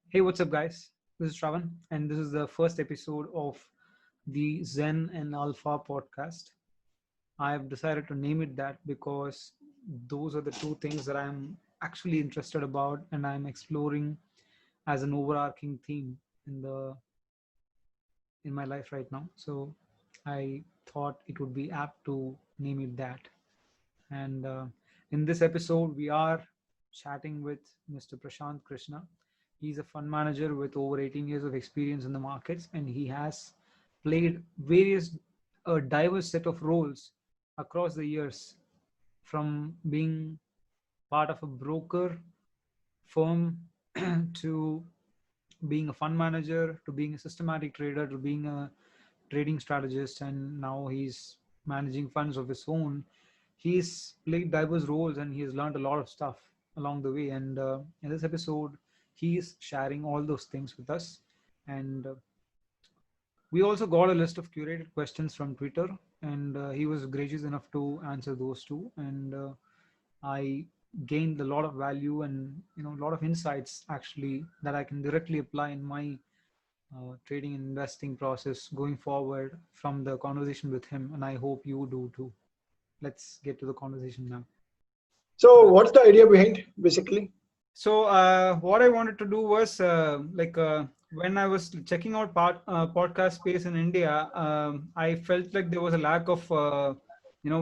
Hey, what's up, guys? This is Shravan, and this is the first episode of the Zen and Alpha podcast. I have decided to name it that because those are the two things that I'm actually interested about and I'm exploring as an overarching theme in my life right now. So I thought it would be apt to name it that. And in this episode, we are chatting with Mr. Prashant Krishna. He's a fund manager with over 18 years of experience in the markets, and he has played various diverse set of roles across the years, from being part of a broker firm to being a fund manager to being a systematic trader to being a trading strategist, and now he's managing funds of his own. He's played diverse roles and he has learned a lot of stuff along the way, and in this episode he is sharing all those things with us. And we also got a list of curated questions from Twitter, and he was gracious enough to answer those too. And I gained a lot of value and a lot of insights actually that I can directly apply in my trading and investing process going forward from the conversation with him, and I hope you do too. Let's get to the conversation now. So what's the idea behind basically? So what I wanted to do was when I was checking out podcast space in India, I felt like there was a lack of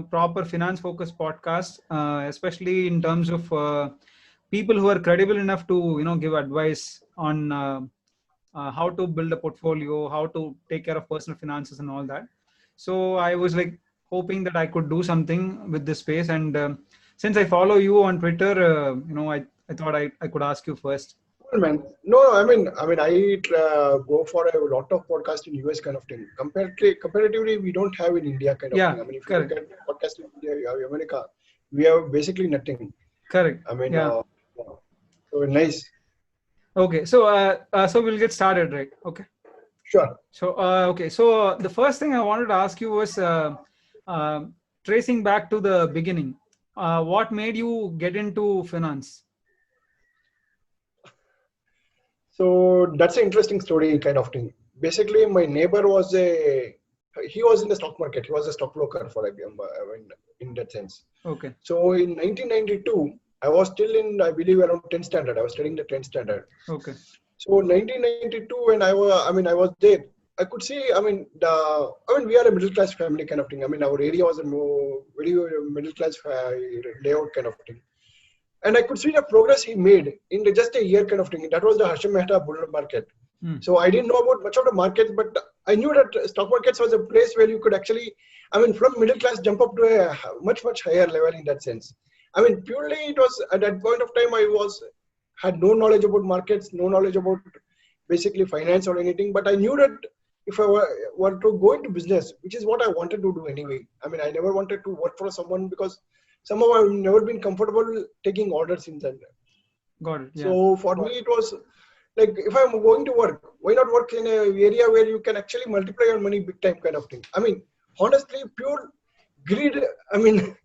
proper finance focused podcasts, especially in terms of people who are credible enough to give advice on how to build a portfolio, how to take care of personal finances and all that. So I was like hoping that I could do something with this space. And since I follow you on Twitter, I thought I could ask you first. Cool, man. No, I go for a lot of podcasts in US kind of thing. Comparatively, we don't have in India kind of Yeah, thing. I mean, if you look correct. at podcast in India, you have America, we have basically nothing. Correct. I mean, Yeah. so nice. Okay. So we'll get started, right? Okay. Sure. So the first thing I wanted to ask you was uh, tracing back to the beginning. What made you get into finance? So that's an interesting story kind of thing. Basically, my neighbor he was in the stock market. He was a stockbroker for example, I mean, in that sense. Okay. So in 1992, I was still in, I believe, around 10th standard. I was studying the 10th standard. Okay. So 1992, when I was there, I could see, we are a middle class family kind of thing. I mean, our area was a very middle class layout kind of thing. And I could see the progress he made in just a year kind of thing. That was the Hashim Mehta bull market. So I didn't know about much of the markets, but I knew that stock markets was a place where you could actually, from middle class jump up to a much, much higher level in that sense. I mean, purely it was at that point of time had no knowledge about markets, no knowledge about basically finance or anything. But I knew that if I were to go into business, which is what I wanted to do anyway. I mean, I never wanted to work for someone because somehow I've never been comfortable taking orders in that. Got it. Yeah. So for me, it was like, if I'm going to work, why not work in an area where you can actually multiply your money big time kind of thing. I mean, honestly, pure greed. I mean,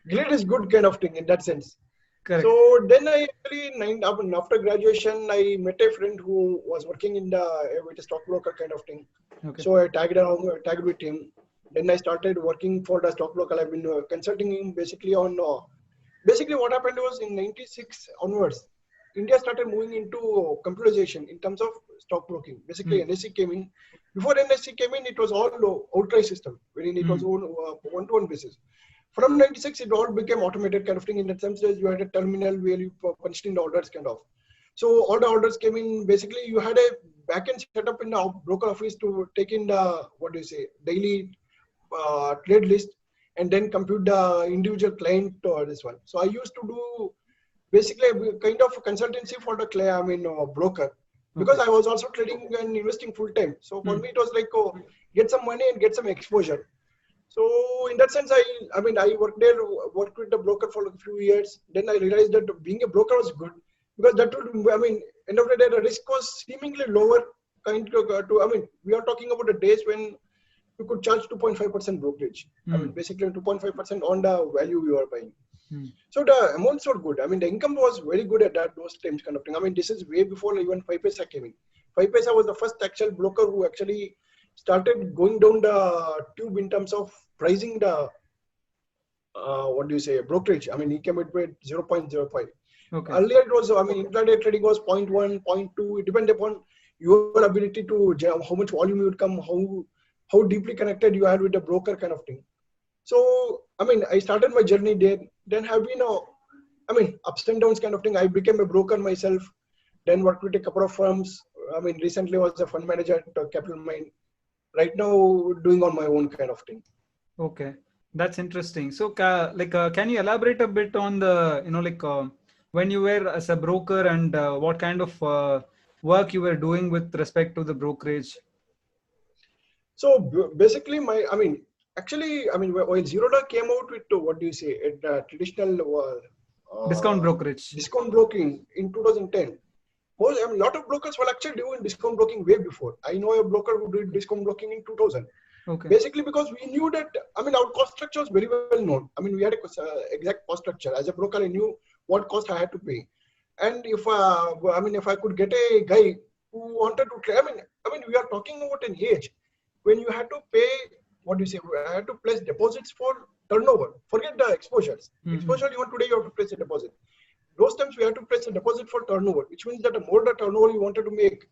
greed is good kind of thing in that sense. Correct. So then I actually, after graduation, I met a friend who was working with a stockbroker kind of thing. Okay. So I tagged with him. Then I started working for the stockbroker. I've been consulting him basically on, basically what happened was in 96 onwards, India started moving into computerization in terms of stockbroking. Basically, NSE came in. Before NSE came in, it was all outright system, wherein it was one-to-one basis. From 96, it all became automated kind of thing. In that sense, you had a terminal where you punched in the orders kind of. So all the orders came in. Basically, you had a backend set up in the broker office to take in the, daily trade list and then compute the individual client or this one. So I used to do basically a kind of consultancy for the broker, because I was also trading and investing full time. So for me, it was like, get some money and get some exposure. So in that sense, I worked with the broker for a few years. Then I realized that being a broker was good, because that would, end of the day, the risk was seemingly lower. We are talking about the days when you could charge 2.5% brokerage. Basically 2.5% on the value you are buying. Hmm. So the amounts were good. I mean, the income was very good at those times kind of thing. I mean, this is way before even 5paisa came in. 5paisa was the first actual broker who actually started going down the tube in terms of pricing the what do you say, brokerage. I mean, he came with 0.05. Okay. Earlier it was, I mean, intraday trading was 0.1, 0.2. It depended upon your ability to how much volume you would come, how deeply connected you are with the broker kind of thing. So, I mean, I started my journey there. Then have been, I mean, ups and downs kind of thing. I became a broker myself. Then worked with a couple of firms. I mean, recently was a fund manager at Capital Mind. Right now, doing on my own kind of thing. Okay, that's interesting. So, can you elaborate a bit on the, when you were as a broker and what kind of work you were doing with respect to the brokerage? So basically, actually, I mean, while Zerodha came out with what do you say, traditional Discount brokerage. discount broking in 2010. Most, I mean, a lot of brokers were actually doing discount broking way before. I know a broker who did discount broking in 2000. Okay. Basically, because we knew that, I mean, our cost structure was very well known. I mean, we had a exact cost structure. As a broker, I knew what cost I had to pay. And if I could get a guy who wanted to, we are talking about an age when you had to pay, what do you say, I had to place deposits for turnover. Forget the exposures. Exposure, even today, you have to place a deposit. Those times we had to place a deposit for turnover, which means that the more the turnover you wanted to make,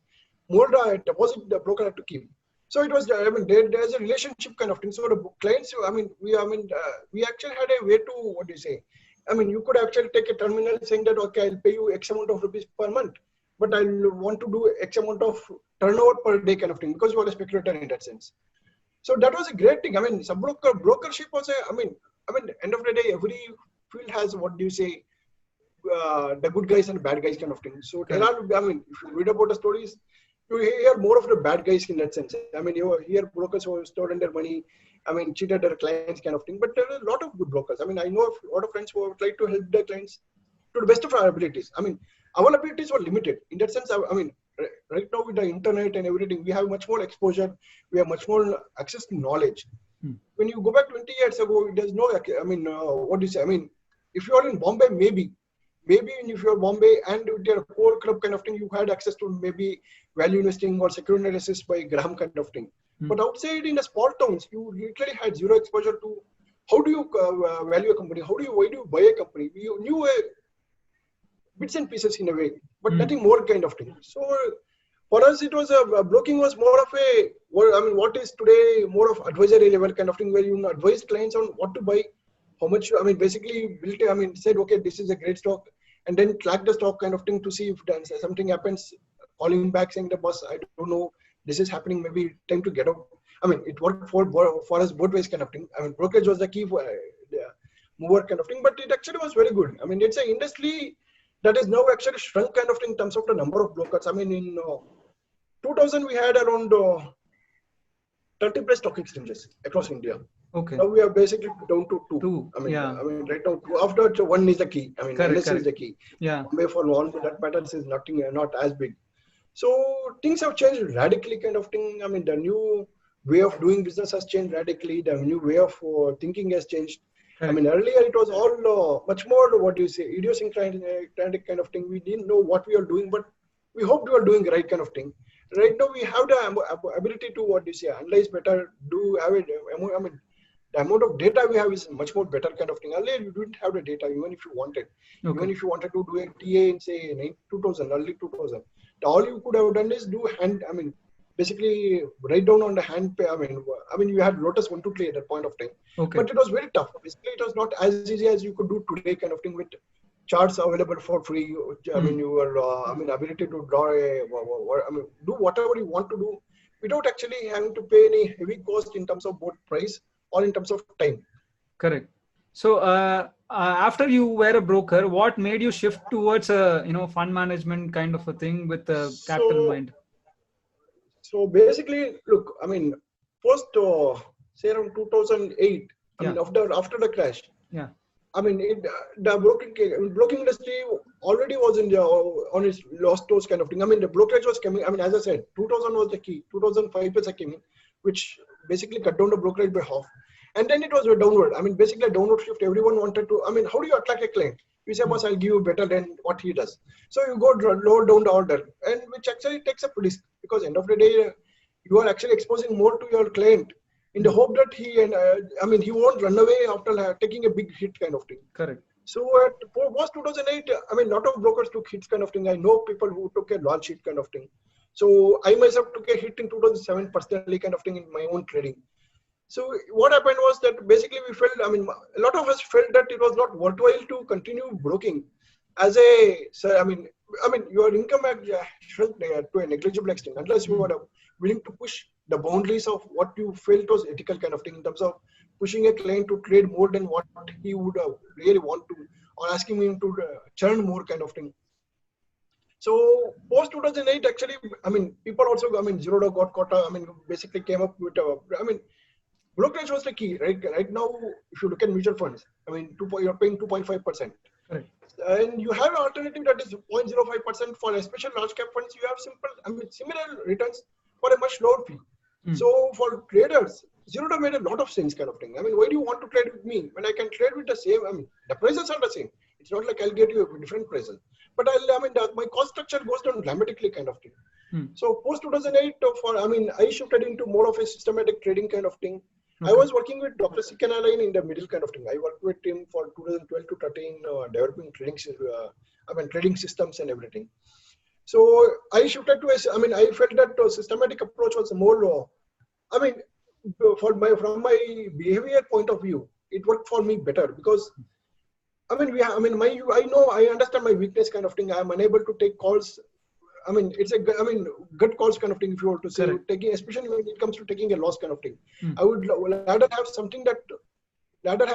more the deposit the broker had to keep. So it was, I mean, there's a relationship kind of thing. So the clients, we actually had a way to, what do you say? I mean, you could actually take a terminal saying that, okay, I'll pay you X amount of rupees per month, but I'll want to do X amount of turnover per day kind of thing, because you are a speculator in that sense. So that was a great thing. I mean, brokership was end of the day, every field has, what do you say, the good guys and bad guys kind of thing. So there are, I mean, if you read about the stories, you hear more of the bad guys in that sense. I mean, you hear brokers who have stolen their money, I mean, cheated their clients kind of thing. But there are a lot of good brokers. I mean, I know a lot of friends who have tried to help their clients to the best of our abilities. I mean, our abilities were limited. In that sense, I mean, right now with the internet and everything, we have much more exposure. We have much more access to knowledge. When you go back 20 years ago, there's no, I mean, what do you say? I mean, if you are in Bombay, maybe if you're Bombay and with your core club kind of thing, you had access to maybe value investing or security analysis by Graham kind of thing. But outside in the small towns, you literally had zero exposure to how do you value a company? Why do you buy a company? You knew bits and pieces in a way, but nothing more kind of thing. So for us, it was broking was more of a, what is today more of advisory level kind of thing, where you advise clients on what to buy, how much, I mean, basically built, I mean, said, okay, this is a great stock, and then track the stock kind of thing to see if something happens, calling back saying the boss, I don't know, this is happening, maybe time to get out. I mean, it worked for us both ways kind of thing. I mean, brokerage was the key for mover kind of thing, but it actually was very good. I mean, it's an industry that is now actually shrunk kind of thing in terms of the number of brokers. I mean, in 2000, we had around 30 plus stock exchanges across India. Okay. Now we are basically down to two. I mean, right now, after one is the key. I mean, correct. Is the key. Yeah. Bombay for one, that matters is nothing, not as big. So things have changed radically kind of thing. I mean, the new way of doing business has changed radically. The new way of thinking has changed. Correct. I mean, earlier it was all much more, what do you say, idiosyncratic kind of thing. We didn't know what we are doing, but we hoped we are doing right kind of thing. Right now, we have the ability to, what do you say, analyze better, do have it. I mean, the amount of data we have is much more better kind of thing. Earlier, you didn't have the data, even if you wanted. Okay. Even if you wanted to do a TA in, say, 2000, early 2000, all you could have done is do basically write down on the hand. I mean, you had Lotus 123 at that point of time. Okay. But it was very tough. Basically, it was not as easy as you could do today kind of thing with charts available for free. I mean, your ability to draw do whatever you want to do without actually having to pay any heavy cost in terms of both price or in terms of time. Correct. So after you were a broker, what made you shift towards a fund management kind of a thing with Capital Mind? So basically, look, I mean, first say around 2008. I mean, after the crash. Yeah. I mean, the broking industry already was on its lost toes kind of thing. I mean, the brokerage was coming. I mean, as I said, 2000 was the key. 2005 came in, which basically cut down the brokerage by half. And then it was a downward. I mean, basically a downward shift. Everyone wanted to, I mean, how do you attract a client? You say, boss, I'll give you better than what he does. So you go lower down the order, and which actually takes a risk, because end of the day, you are actually exposing more to your client in the hope that he, and I mean, he won't run away after taking a big hit kind of thing. Correct. So at post 2008, I mean, lot of brokers took hits kind of thing. I know people who took a large hit kind of thing. So I myself took a hit in 2007 personally kind of thing in my own trading. So what happened was that basically we felt, I mean, a lot of us felt that it was not worthwhile to continue broking as a, so, I mean, your income had shrunk to a negligible extent unless you were willing to push the boundaries of what you felt was ethical kind of thing, in terms of pushing a client to trade more than what he would really want to, or asking him to churn more kind of thing. So post 2008, actually, I mean, people also, I mean, Zerodha got caught, I mean, basically came up with, I mean, brokerage was the key, right? Right now, if you look at mutual funds, I mean, you're paying 2.5%. Right. And you have an alternative that is 0.05% for especially large cap funds. You have similar returns for a much lower fee. So for traders, Zerodha made a lot of sense kind of thing. I mean, why do you want to trade with me when I can trade with the same? I mean, the prices are the same. It's not like I'll get you a different prices, but my cost structure goes down dramatically kind of thing. So post 2008, I shifted into more of a systematic trading kind of thing. I was working with Dr. Sikanaline in the middle kind of thing. I worked with him for 2012 to 13, developing trading systems and everything. So I shifted to I felt that systematic approach was more, from my behavior point of view, it worked for me better, because I understand my weakness kind of thing. I am unable to take calls. I mean, it's gut calls kind of thing, if you were to say, especially when it comes to taking a loss kind of thing. I would rather have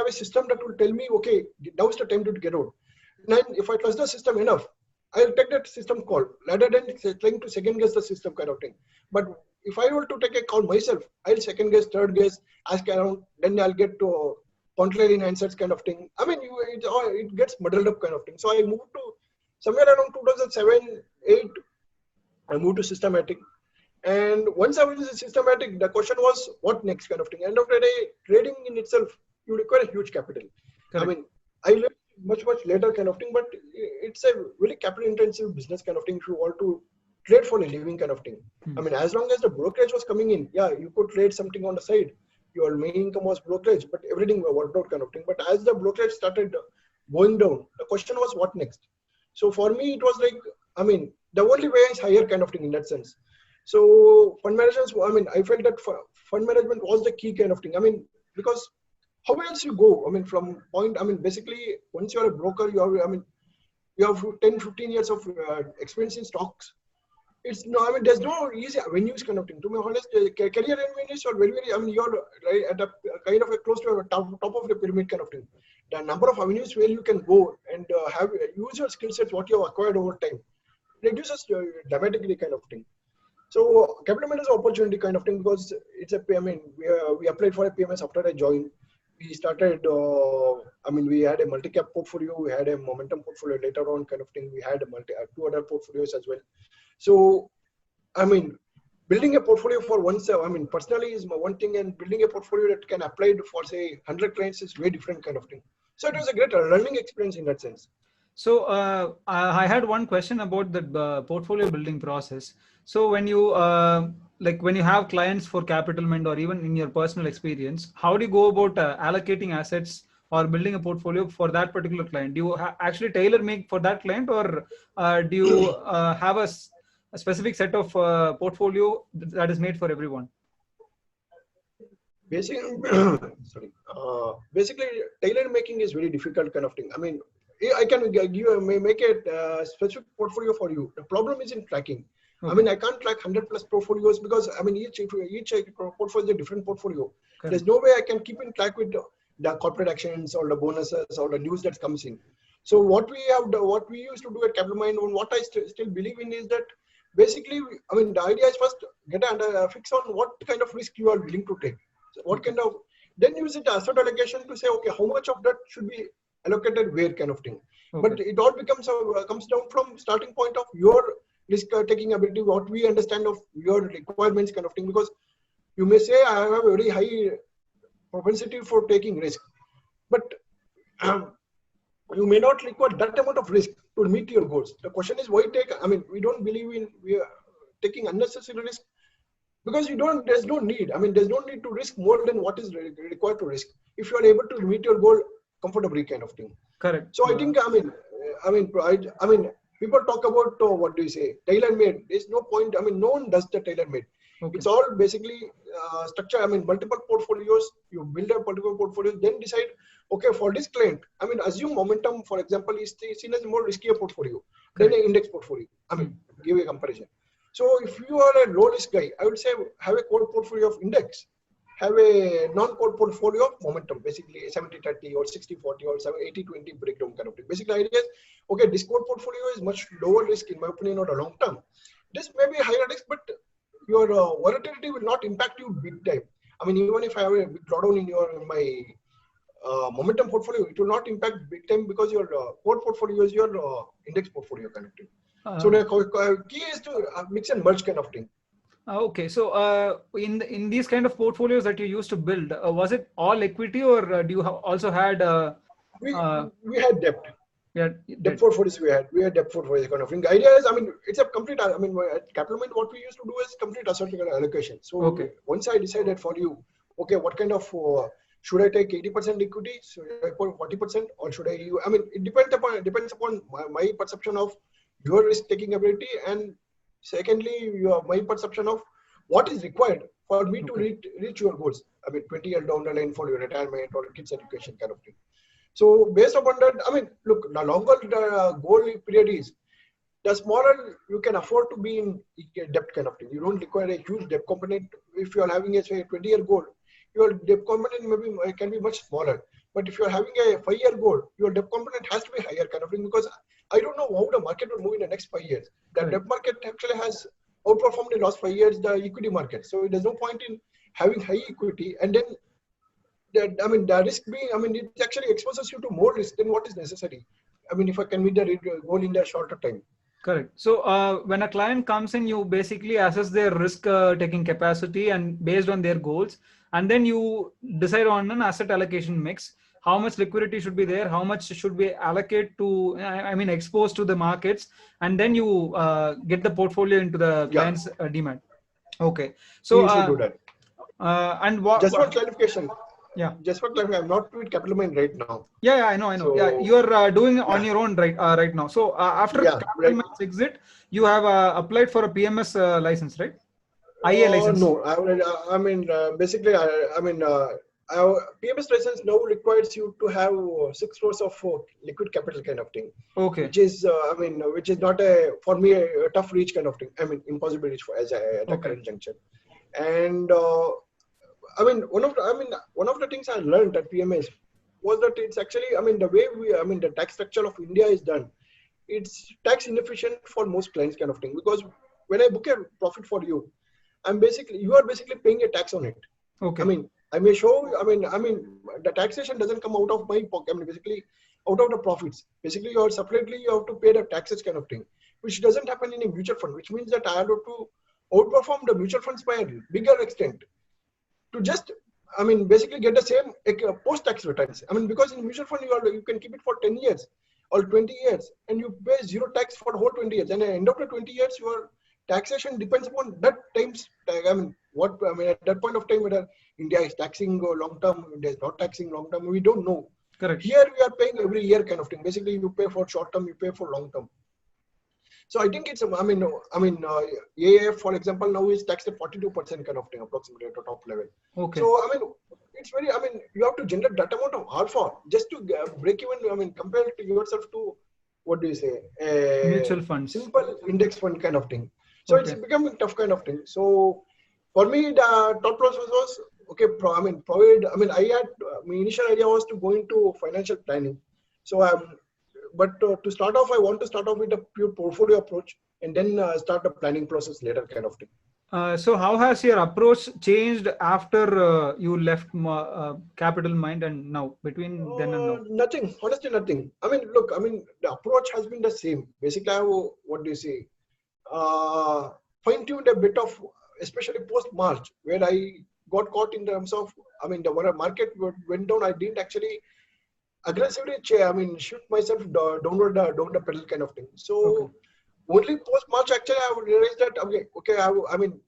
a system that will tell me, okay, now's the time to get out. And then if I trust the system enough, I'll take that system call rather than trying to second guess the system kind of thing. But if I were to take a call myself, I'll second guess, third guess, ask around, then I'll get to contrarian answers kind of thing. I mean, it gets muddled up kind of thing. So I moved to somewhere around 2007, 8. I moved to systematic. And once I was in systematic, the question was, what next kind of thing. End of the day, trading in itself, you require a huge capital. Correct. I mean, I learned much later kind of thing, but it's a really capital intensive business kind of thing if you want to trade for a living kind of thing. I mean, as long as the brokerage was coming in, yeah, you could trade something on the side. Your main income was brokerage, but everything worked out kind of thing. But as the brokerage started going down, the question was, what next? So for me, it was like, I mean, the only way is higher kind of thing in that sense. So fund managers, I mean, I felt that fund management was the key kind of thing. I mean, because how else you go? I mean, from point, I mean, basically, once you're a broker, you have 10, 15 years of experience in stocks. It's no, I mean, there's no easy avenues kind of thing. To be honest, career avenues are very, I mean, you're right at a kind of a close to a top of the pyramid kind of thing. The number of avenues where you can go and use your skill sets, what you have acquired over time, reduces dramatically kind of thing. So capital markets opportunity kind of thing, because it's a, I mean, we applied for a PMS after I joined. We started, we had a multi-cap portfolio, we had a momentum portfolio later on kind of thing. We had two other portfolios as well. So, I mean, building a portfolio for oneself, I mean, personally is one thing, and building a portfolio that can apply for, say, 100 clients is very different kind of thing. So it was a great learning experience in that sense. So I had one question about the portfolio building process. So when you when you have clients for Capitalmind, or even in your personal experience, how do you go about allocating assets or building a portfolio for that particular client? Do you actually tailor make for that client, or do you have a specific set of portfolio that is made for everyone? Basically, tailor making is very difficult kind of thing. I mean, I can make a specific portfolio for you. The problem is in tracking. Okay. I mean, I can't track 100 plus portfolios, because I mean, each portfolio is a different portfolio. Okay. There's no way I can keep in track with the corporate actions or the bonuses or the news that comes in. So what we used to do at Capitalmind, and what I still believe in, is that basically, I mean, the idea is first get a fix on what kind of risk you are willing to take. So what kind of, then use it asset allocation to say, okay, how much of that should be allocated where kind of thing. Okay. But it all comes down from starting point of your risk taking ability, what we understand of your requirements kind of thing. Because you may say, I have a very high propensity for taking risk, but you may not require that amount of risk to meet your goals. The question is why take? I mean, we don't believe in we are taking unnecessary risk because you don't. There's no need. I mean, there's no need to risk more than what is required to risk if you are able to meet your goal comfortably, kind of thing. Correct. So I think I mean, people talk about what do you say, tailor-made. There's no point. I mean, no one does the tailor-made. Okay. It's all basically structure. I mean, multiple portfolios. You build up multiple portfolios, then decide. Okay, for this client, I mean, assume Momentum, for example, is seen as a more riskier portfolio than an index portfolio. I mean, give a comparison. So if you are a low risk guy, I would say have a core portfolio of index, have a non-core portfolio of Momentum, basically 70-30 or 60-40 or 80-20 breakdown kind of thing. Basically, the idea is, okay, this core portfolio is much lower risk in my opinion on the long term. This may be higher risk, but your volatility will not impact you big time. I mean, even if I have a big drawdown in my Momentum portfolio, it will not impact big time because your core portfolio is your index portfolio kind of thing. So the key is to mix and merge kind of thing. Okay, so in these kind of portfolios that you used to build, was it all equity or do you also had? We had debt. Yeah, debt portfolios we had debt portfolios kind of thing. The idea is, I mean, it's a complete. I mean, at Capitalmind, what we used to do is complete asset allocation. So once I decided for you, okay, what kind of should I take 80% equity? Should I put 40%, or should I? I mean, it depends upon my perception of your risk taking ability, and secondly, my perception of what is required for me to reach your goals. I mean, 20 years down the line for your retirement or kids' education kind of thing. So based upon that, I mean, look, the longer the goal period is, the smaller you can afford to be in debt kind of thing. You don't require a huge debt component. If you are having a say 20-year goal, your debt component can be much smaller. But if you are having a 5-year goal, your debt component has to be higher kind of thing, because I don't know how the market will move in the next 5 years. The debt market actually has outperformed in the last 5 years the equity market. So there's no point in having high equity and then the risk being, I mean, it actually exposes you to more risk than what is necessary. I mean, if I can meet the goal in the shorter time. Correct. So when a client comes in, you basically assess their risk taking capacity and based on their goals, and then you decide on an asset allocation mix. How much liquidity should be there? How much should we allocate to, I mean, exposed to the markets, and then you get the portfolio into the client's demand. Okay. So do that. And what? Just one clarification. Yeah. Just for clarifying, I'm not with Capitalmind right now. Yeah, I know. So, yeah, you are doing it on your own right now. So after Capitalmind's exit, you have applied for a PMS license, right? IA license. No, I mean, basically, PMS license now requires you to have 6 crores of liquid capital kind of thing. Okay. Which is, which is not for me a tough reach kind of thing. I mean, impossible reach at the current juncture. And one of the things I learned at PMS was that it's actually, the way the tax structure of India is done, it's tax inefficient for most clients kind of thing. Because when I book a profit for you, you are basically paying a tax on it. Okay. I may show, the taxation doesn't come out of my pocket. Basically out of the profits. Basically, you have to pay the taxes kind of thing, which doesn't happen in a mutual fund, which means that I have to outperform the mutual funds by a bigger extent to just, basically get the same post-tax returns. Because in mutual fund, you can keep it for 10 years or 20 years and you pay zero tax for the whole 20 years. And at the end of the 20 years, your taxation depends upon that times. At that point of time, whether India is taxing long-term, India is not taxing long-term, we don't know. Correct. Here, we are paying every year kind of thing. Basically, you pay for short-term, you pay for long-term. So I think it's, AIF, for example, now is taxed at 42% kind of thing, approximately at the top level. Okay. So, it's very, you have to generate that amount of alpha just to break even, compare to yourself to, what do you say? Mutual funds. Simple index fund kind of thing. So it's becoming tough kind of thing. So for me, the thought process was, okay, my initial idea was to go into financial planning. So but to start off, I want to start off with a pure portfolio approach and then start the planning process later kind of thing. So how has your approach changed after you left Capitalmind and now, between then and now? Nothing, honestly, nothing. The approach has been the same. Basically, I have, what do you say, fine-tuned a bit of, especially post-March, where I got caught in terms of I mean, when the market went down, I didn't actually aggressively, shoot myself downward down the pedal kind of thing. So only post March actually I would realize that I mean,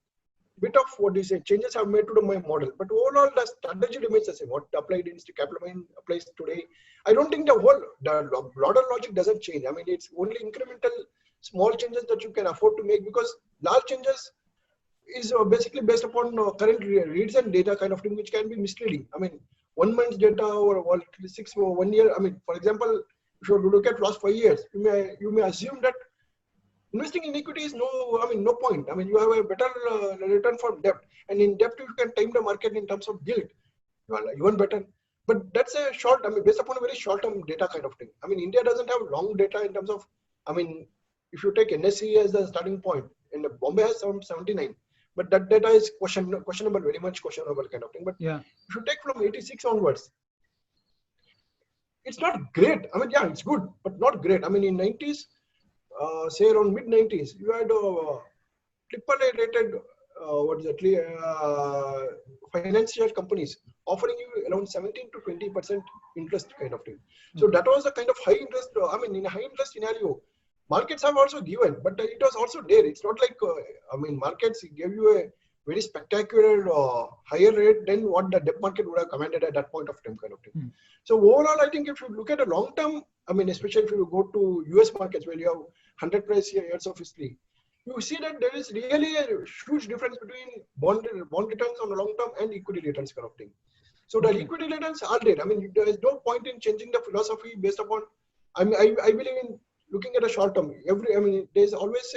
bit of what you say changes I've made to my model, but overall the strategy remains the same. What applied in Capgemini applies today. I don't think the broader logic doesn't change. I mean, it's only incremental small changes that you can afford to make, because large changes is basically based upon current reads and data kind of thing, which can be misleading. I mean, 1 month's data or 1 year. I mean, for example, if you look at last 5 years, you may assume that investing in equity is no point. I mean, you have a better return from debt, and in debt you can time the market in terms of yield. Well, even better. But that's a short. I mean, based upon a very short-term data kind of thing. I mean, India doesn't have long data in terms of. I mean, if you take NSE as the starting point, and Bombay has 79, but that data is questionable, very much questionable kind of thing. But if you take from 86 onwards, it's not great. I mean, yeah, it's good, but not great. I mean, in 90s. Say around mid 90s, you had AAA rated financial companies offering you around 17 to 20% interest kind of thing. So that was the kind of high interest. I mean, in a high interest scenario, markets have also given, but it was also there. It's not like markets gave you a very spectacular higher rate than what the debt market would have commanded at that point of time kind of thing. So overall, I think if you look at a long term, I mean, especially if you go to US markets where you have 100 plus years of history, you see that there is really a huge difference between bond returns on the long term and equity returns kind of thing. So the equity returns are there. I mean, there is no point in changing the philosophy based upon. I believe in looking at a short term. There's always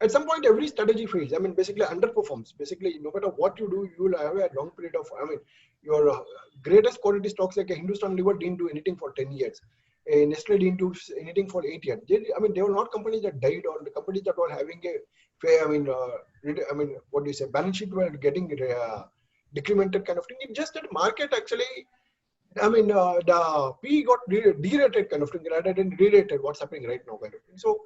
at some point every strategy fails. I mean, basically underperforms. Basically, no matter what you do, you will have a long period of. I mean, your greatest quality stocks like a Hindustan Lever didn't do anything for 10 years. Nestle didn't do anything for 8 years. They were not companies that died, or the companies that were having a fair, what do you say, balance sheet were getting decremented kind of thing. It's just that market actually, the P got derated kind of thing rather than re-rated, what's happening right now kind of thing. So,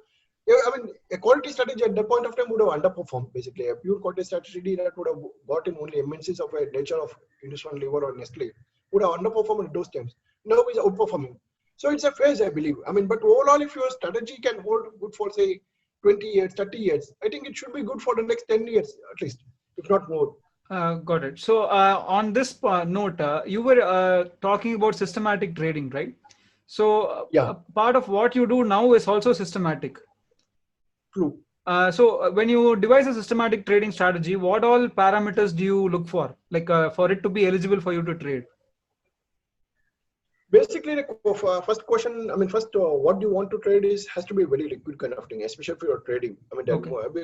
a quality strategy at that point of time would have underperformed, basically. A pure quality strategy that would have got in only MNCs of a nature of Hindustan Lever or Nestle would have underperformed at those times. Now is outperforming. So it's a phase, I believe. I mean, but overall, if your strategy can hold good for, say, 20 years, 30 years, I think it should be good for the next 10 years, at least, if not more. Got it. So on this note, you were talking about systematic trading, right? So part of what you do now is also systematic. True. So when you devise a systematic trading strategy, what all parameters do you look for, like for it to be eligible for you to trade? Basically, the first question, what you want to trade has to be a very liquid kind of thing, especially for your trading.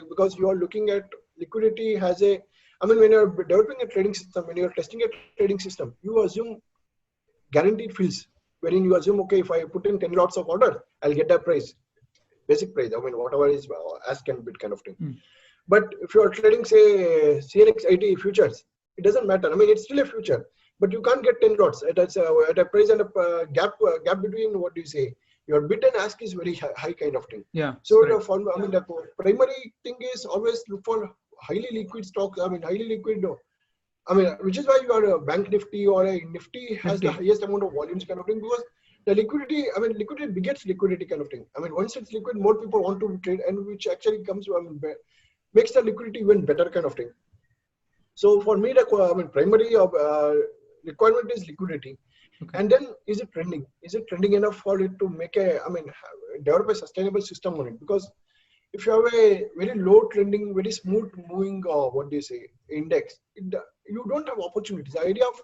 Because you are looking at liquidity when you're developing a trading system, when you're testing a trading system, you assume guaranteed fills, wherein you assume, okay, if I put in 10 lots of order, I'll get that price, basic price. Whatever is ask and bid kind of thing. But if you're trading, say, CNX 80 futures, it doesn't matter. It's still a future. But you can't get 10 lots at a price and a gap between, what do you say, your bid and ask is very high kind of thing. Yeah. So the primary thing is always look for highly liquid stocks. Highly liquid. Which is why you are a bank Nifty or a Nifty has the highest amount of volumes kind of thing, because the liquidity. Liquidity begets liquidity kind of thing. Once it's liquid, more people want to trade, and which actually comes makes the liquidity even better kind of thing. So for me, the primary requirement is liquidity. And then is it trending? Is it trending enough for it to make develop a sustainable system on it? Because if you have a very low trending, very smooth moving, index, you don't have opportunities. The idea of,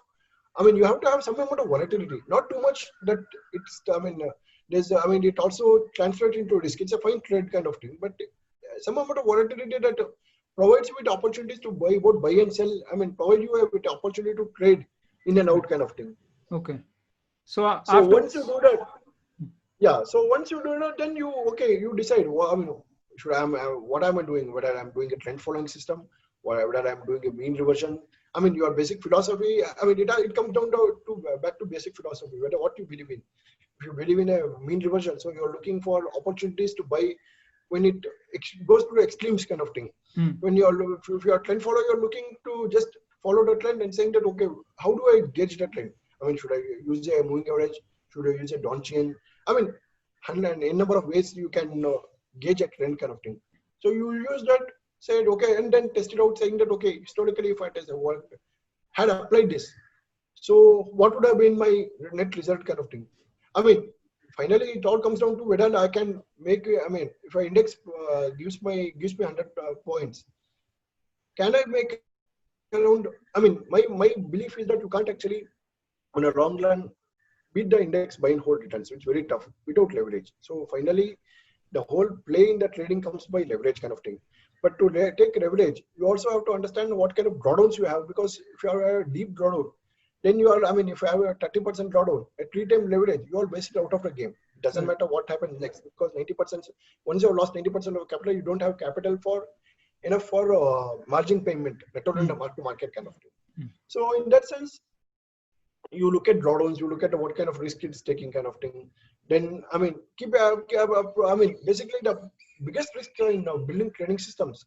you have to have some amount of volatility, not too much that it's, it also translates into risk. It's a fine trade kind of thing, but some amount of volatility that provides you with opportunities to both buy and sell. Provide you with the opportunity to trade in and out kind of thing. Okay. So once you do that, then you decide. What am I doing? Whether I'm doing a trend following system, or whether I'm doing a mean reversion. Your basic philosophy. It comes down back to basic philosophy. Whether what you believe in. If you believe in a mean reversion, so you're looking for opportunities to buy when it goes to extremes kind of thing. When if you're a trend follower, you're looking to just follow the trend and saying that, okay, how do I gauge the trend? I mean, should I use a moving average? Should I use a Donchian? I mean, a number of ways you can gauge a trend kind of thing. So you use that, said, okay, and then test it out saying that, okay, historically, if I had applied this, so what would have been my net result kind of thing? I mean, finally, it all comes down to whether I can make, I mean, if I index gives me 100 points, can I make around, I mean, my belief is that you can't actually, on a long run, beat the index buy and hold returns. It's very tough without leverage. So finally, the whole play in the trading comes by leverage kind of thing. But to take leverage, you also have to understand what kind of drawdowns you have, because if you have a deep drawdown, then you are, I mean, if you have a 30% drawdown, a 3-time leverage, you are basically out of the game. It doesn't matter what happens next, because 90%, once you have lost 90% of capital, you don't have capital for enough for margin payment, let alone the mark-to-market kind of thing. So in that sense, you look at drawdowns, you look at what kind of risk it's taking kind of thing. Then, I mean, I mean, basically the biggest risk in building trading systems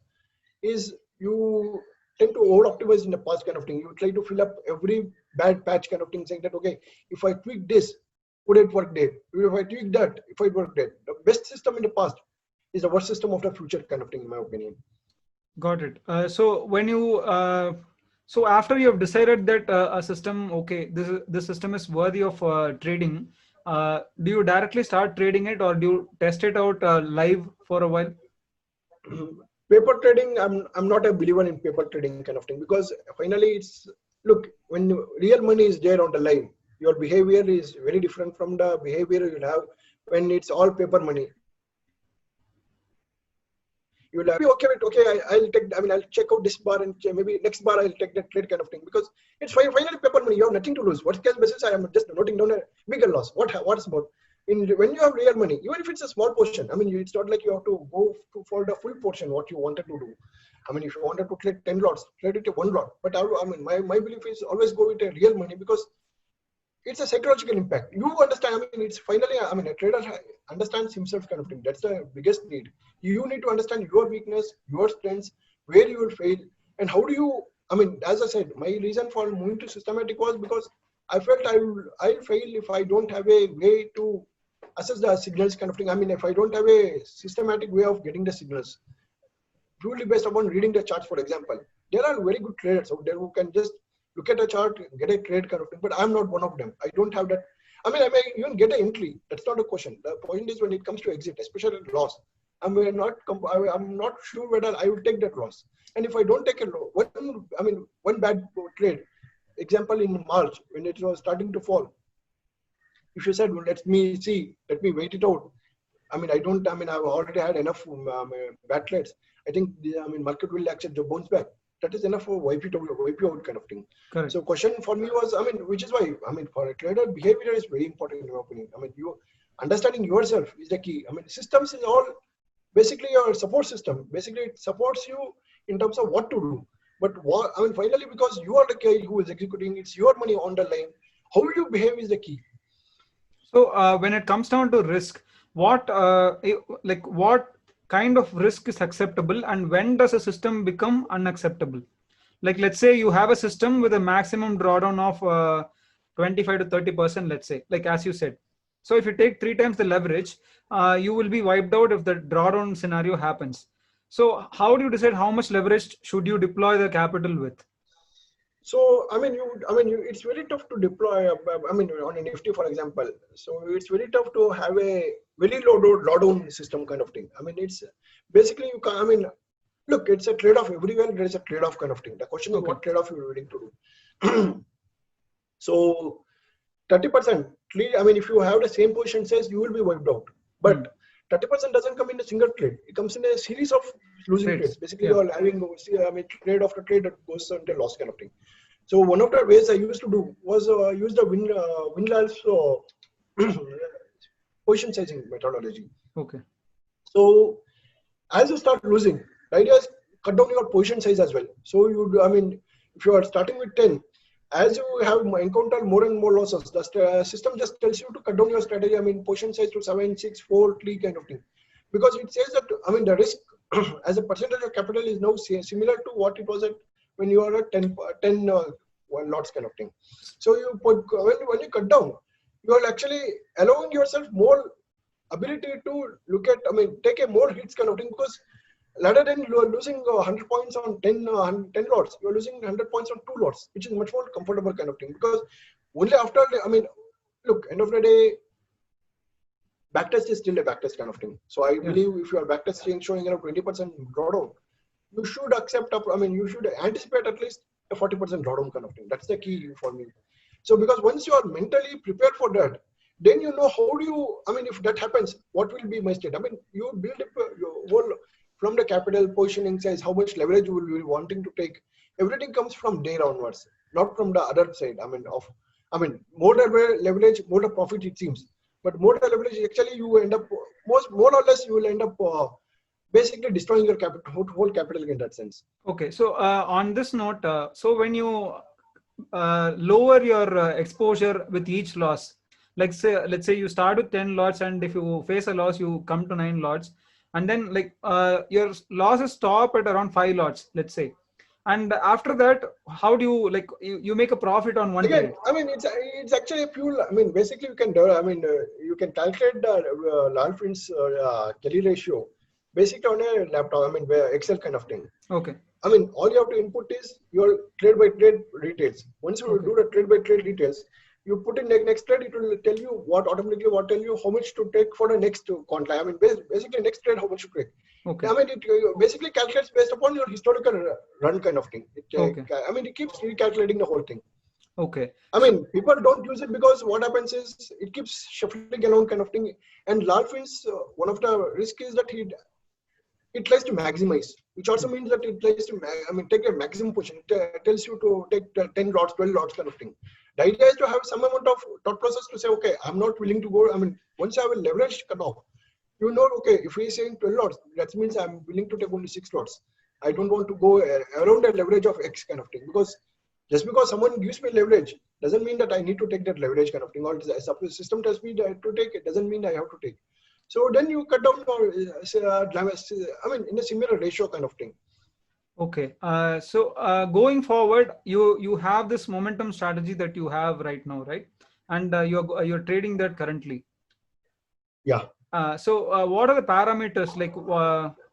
is you tend to over-optimize in the past kind of thing. You try to fill up every bad patch kind of thing, saying that, okay, if I tweak this, would it work there? If I tweak that, if it work there. The best system in the past is the worst system of the future kind of thing, in my opinion. Got it. So when you so after you have decided that a system, okay, this system is worthy of trading, do you directly start trading it, or do you test it out live for a while? Paper trading, I'm not a believer in paper trading kind of thing, because finally it's, look, when real money is there on the line, your behavior is very different from the behavior you'll have when it's all paper money. You'll be okay with, okay, I'll take, I mean, I'll check out this bar and maybe next bar I'll take that trade kind of thing, because it's finally paper money. You have nothing to lose. Worst case basis, I am just noting down a bigger loss. What's more, when you have real money, even if it's a small portion, I mean, it's not like you have to go for the full portion what you wanted to do. I mean, if you wanted to trade 10 lots, trade it to 1 lot. But I mean, my belief is always go with a real money, because it's a psychological impact. You understand, I mean, it's finally, I mean, a trader understands himself kind of thing. That's the biggest need. You need to understand your weakness, your strengths, where you will fail, and how do you, I mean, as I said, my reason for moving to systematic was because I felt I'll fail if I don't have a way to assess the signals kind of thing. I mean, if I don't have a systematic way of getting the signals, purely based upon reading the charts, for example. There are very good traders out there who can just look at a chart, get a trade kind of thing, but I'm not one of them. I don't have that. I mean, I may even get an entry. That's not a question. The point is when it comes to exit, especially loss, I'm not sure whether I will take that loss. And if I don't take a loss, one bad trade, example in March when it was starting to fall, if you said, well, let me wait it out. I mean, I've already had enough bad trades. I think market will actually bounce back. That is enough for wipe you out kind of thing. Correct. So question for me was, which is why, for a trader, behavior is very important in my opinion. You understanding yourself is the key. Systems is all basically your support system. Basically, it supports you in terms of what to do. But finally, because you are the guy who is executing, it's your money on the line. How you behave is the key. So when it comes down to risk, what kind of risk is acceptable, and when does a system become unacceptable? Like, let's say you have a system with a maximum drawdown of 25 to 30%, let's say, like as you said. So if you take 3 times the leverage, you will be wiped out if the drawdown scenario happens. So how do you decide how much leverage should you deploy the capital with? So it's very tough to deploy. On a Nifty, for example. So it's very tough to have a very low drawdown system kind of thing. It's basically you can. Look, it's a trade-off everywhere. There is a trade-off kind of thing. The question is what trade-off you're willing to do. So 30%. If you have the same position size, you will be wiped out. But 30% doesn't come in a single trade. It comes in a series of losing trades. Basically, you are having trade after trade that goes into loss kind of thing. So one of the ways I used to do was use the Winlal's position sizing methodology. Okay. So as you start losing, the idea is cut down your position size as well. So if you are starting with 10, as you have encountered more and more losses, the system just tells you to cut down your strategy. Position size to 7, 6, 4, 3 kind of thing, because it says that the risk as a percentage of capital is now similar to what it was at when you are at 10 lots kind of thing. So you put, when you cut down, you are actually allowing yourself more ability to look at, take a more hits kind of thing, because rather than you are losing 100 points on 10 lots, you are losing 100 points on 2 lots, which is much more comfortable kind of thing. Because only after, look, end of the day, backtest is still a backtest kind of thing. So I believe if your backtest is showing 20% drawdown, you should accept up. You should anticipate at least a 40% drawdown kind of thing. That's the key for me. So because once you are mentally prepared for that, then you know how do you. If that happens, what will be my state? You build up your whole from the capital positioning size, how much leverage you will be wanting to take. Everything comes from there onwards, not from the other side. More the leverage, more the profit it seems. But more the leverage, actually, you end up more or less you will end up basically destroying your whole capital in that sense. Okay, so on this note, so when you lower your exposure with each loss, let's say you start with 10 lots, and if you face a loss, you come to 9 lots, and then your losses stop at around 5 lots, let's say. And after that, how do you you make a profit on one Again, trade? it's actually a pure. Basically you can do. You can calculate the Lal-Friends Kelly ratio basically on a laptop. Excel kind of thing. Okay. All you have to input is your trade by trade details. Once you do the trade by trade details, you put in next trade. It will tell you tell you how much to take for the next contract. Basically next trade how much to take. Okay. It basically calculates based upon your historical run kind of thing. It keeps recalculating the whole thing. Okay. People don't use it because what happens is it keeps shuffling around kind of thing. And Lal-Friends, one of the risk is that it tries to maximize, which also means that it tries to take a maximum position. It tells you to take 10 lots, 12 lots kind of thing. The idea is to have some amount of thought process to say, okay, I'm not willing to go. Once I have a leverage cut off, okay, if we're saying 12 lots, that means I'm willing to take only 6 lots. I don't want to go around that leverage of X kind of thing, because just because someone gives me leverage doesn't mean that I need to take that leverage kind of thing, or the system tells me that to take it doesn't mean I have to take. So then you cut down in a similar ratio kind of thing. Okay. So going forward, you have this momentum strategy that you have right now, right? And you're trading that currently. Yeah. So what are the parameters?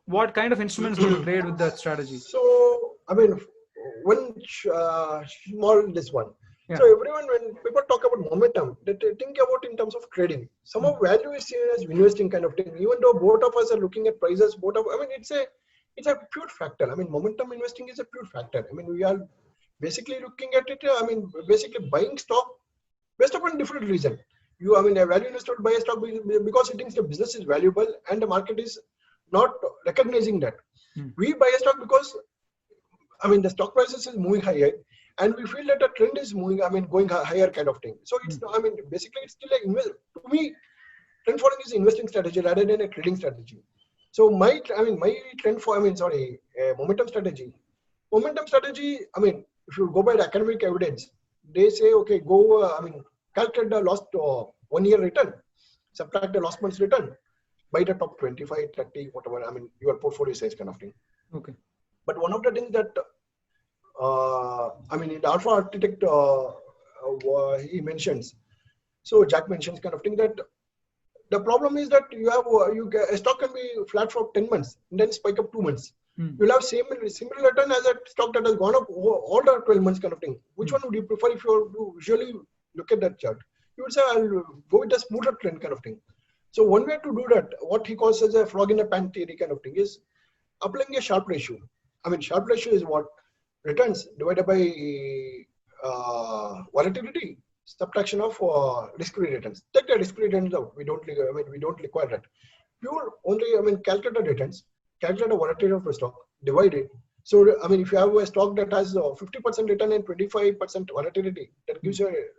What kind of instruments do you trade with that strategy? So one small this one. Yeah. So everyone, when people talk about momentum, they think about in terms of trading. Some of value is seen as investing kind of thing. Even though both of us are looking at prices, it's a pure factor. Momentum investing is a pure factor. We are basically looking at it. Basically buying stock based upon different reason. A value investor buy a stock because he thinks the business is valuable and the market is not recognizing that. We buy a stock because the stock prices is moving higher, and we feel that the trend is moving, going higher kind of thing. So it's, basically it's still to me, trend following is an investing strategy rather than a trading strategy. So my trend for, momentum strategy, if you go by the academic evidence, they say, okay, go, calculate the last 1 year return, subtract the last month's return, buy the top 25, 30, whatever, your portfolio size kind of thing. Okay. But one of the things that, in the Alpha Architect, he mentions, so Jack mentions kind of thing, that the problem is that a stock can be flat for 10 months and then spike up 2 months. You'll have similar return as a stock that has gone up all the 12 months kind of thing. Which one would you prefer if you visually look at that chart? You would say, I'll go with the smoother trend kind of thing. So one way to do that, what he calls as a frog in a pan theory kind of thing, is applying a Sharpe ratio. Sharpe ratio is what? Returns divided by volatility, subtraction of risk-free returns. Take the risk-free returns out. We don't require that. Pure only, calculate the returns, calculate the volatility of a stock, divide it. So, if you have a stock that has 50% return and 25% volatility, that gives you an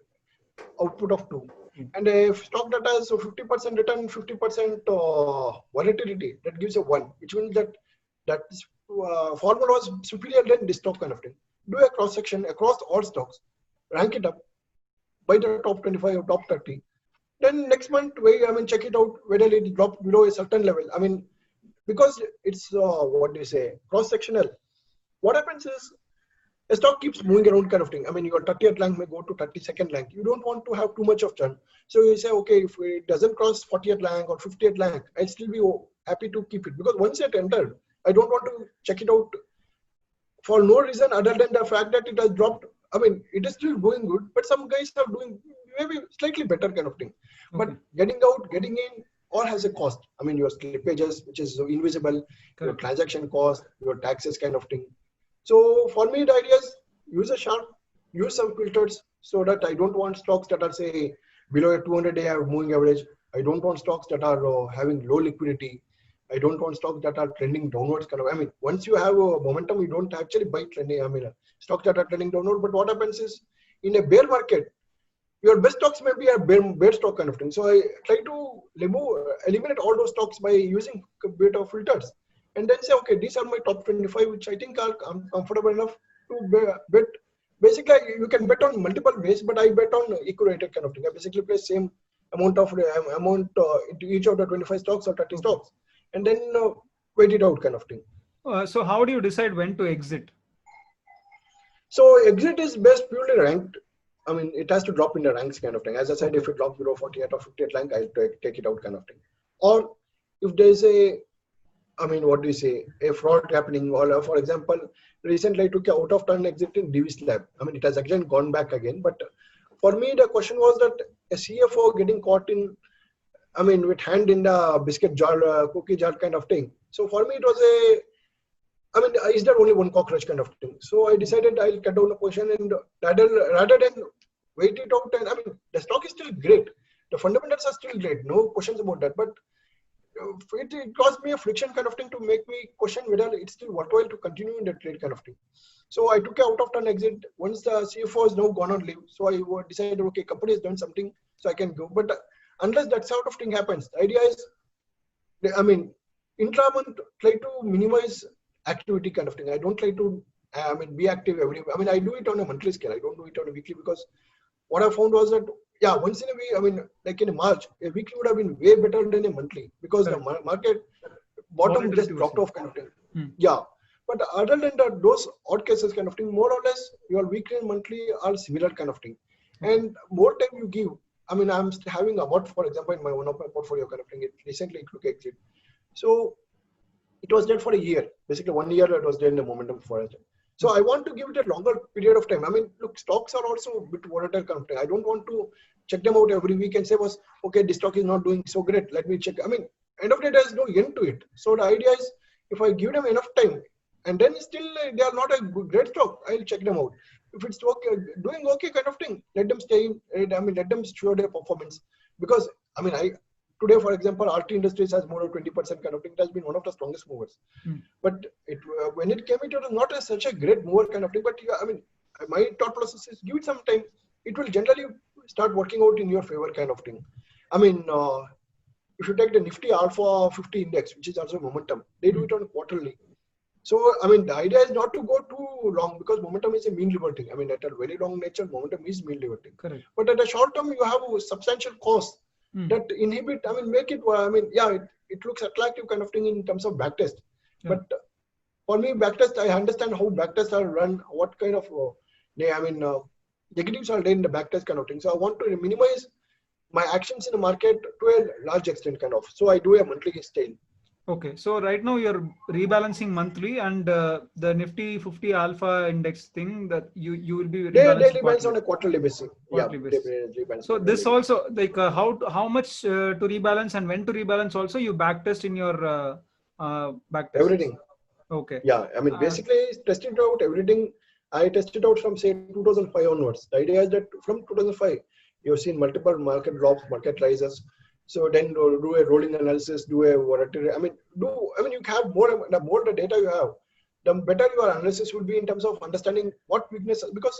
output of 2. And a stock that has 50% return, 50% volatility, that gives a 1, which means that formula was superior than this stock kind of thing. Do a cross section across all stocks, rank it up, buy the top 25 or top 30. Then next month, check it out whether it dropped below a certain level. Because it's cross sectional. What happens is a stock keeps moving around kind of thing. I mean, your 30th rank may go to 32nd rank. You don't want to have too much of churn. So you say, okay, if it doesn't cross 40th rank or 50th rank, I'll still be happy to keep it. Because once it entered, I don't want to check it out for no reason other than the fact that it has dropped. I mean, it is still going good, but some guys are doing maybe slightly better kind of thing. But getting out, getting in, all has a cost. I mean, your slippages, which is invisible, your transaction cost, your taxes kind of thing. So for me, the idea is use a sharp, use some filters so that I don't want stocks that are say below a 200-day moving average. I don't want stocks that are having low liquidity. I don't want stocks that are trending downwards kind of. I mean, once you have a momentum, you don't actually buy trending. I mean, stocks that are trending downward. But what happens is in a bear market, your best stocks may be a bear stock kind of thing. So I try to eliminate all those stocks by using a bit of filters, and then say, okay, these are my top 25, which I think are comfortable enough to bet. Basically, you can bet on multiple ways, but I bet on equity kind of thing. I basically place same amount into each of the 25 stocks or 30 stocks, and then wait it out kind of thing. So how do you decide when to exit? So exit is best purely ranked. I mean, it has to drop in the ranks kind of thing. As I said, if it drops below 48 or 58 rank, I'll take it out kind of thing. Or if there's a fraud happening, or for example, recently I took a out of turn exit in Divis Lab. I mean, it has again gone back again. But for me, the question was that a CFO getting caught in, I mean, with hand in the biscuit jar, cookie jar kind of thing. So for me, it was is there only one cockroach kind of thing? So I decided I'll cut down the position, and rather than wait it out. And I mean, the stock is still great. The fundamentals are still great. No questions about that. But it caused me a friction kind of thing to make me question whether it's still worthwhile to continue in the trade kind of thing. So I took a out of turn exit once the CFO has now gone on leave. So I decided, okay, company has done something, so I can go. But unless that sort of thing happens, the idea is, I mean, intramonth try to minimize activity kind of thing. I don't try to be active every. I mean, I do it on a monthly scale. I don't do it on a weekly, because what I found was that once in a week, I mean, like in March, a weekly would have been way better than a monthly, because the market bottom just dropped off kind of thing. Yeah, but other than that, those odd cases kind of thing, more or less your weekly and monthly are similar kind of thing. And more time you give, I mean, I'm having about, for example, in one of my portfolio kind of thing, recently it took exit. So it was there for a year. Basically, 1 year it was there in the momentum for it. So I want to give it a longer period of time. I mean, look, stocks are also a bit volatile kind of thing. I don't want to check them out every week and say, okay, this stock is not doing so great. Let me check. I mean, end of the day, there's no end to it. So the idea is, if I give them enough time, and then still they are not a great stock, I'll check them out. If it's okay, doing okay kind of thing, let them stay in. I mean, let them show their performance. Because, I mean, today, for example, RT Industries has more than 20% kind of thing. It has been one of the strongest movers. But when it came, it was not such a great mover kind of thing. But I mean, my thought process is, give it some time. It will generally start working out in your favor kind of thing. I mean, if you take the Nifty Alpha 50 index, which is also momentum, they do it on quarterly. So, I mean, the idea is not to go too long, because momentum is a mean reverting. I mean, at a very long nature, momentum is mean reverting. Correct. But at a short term, you have a substantial cost that inhibit, I mean, make it, I mean, it looks attractive kind of thing in terms of backtest. Yeah. But for me, backtest, I understand how backtests are run, what kind of, negatives are there in the backtest kind of thing. So I want to minimize my actions in the market to a large extent kind of. So I do a monthly style. Okay, so right now you're rebalancing monthly, and the Nifty 50 Alpha Index thing that you will be rebalancing. They rebalance on a quarterly basis. So this also, like how much to rebalance and when to rebalance also, you backtest in your backtest? Everything. Okay. Yeah, I mean, basically testing out everything. I tested out from say 2005 onwards. The idea is that from 2005, you've seen multiple market drops, market rises. So then do a rolling analysis, do a volatility. I mean, you have the more the data you have, the better your analysis will be in terms of understanding what weaknesses. Because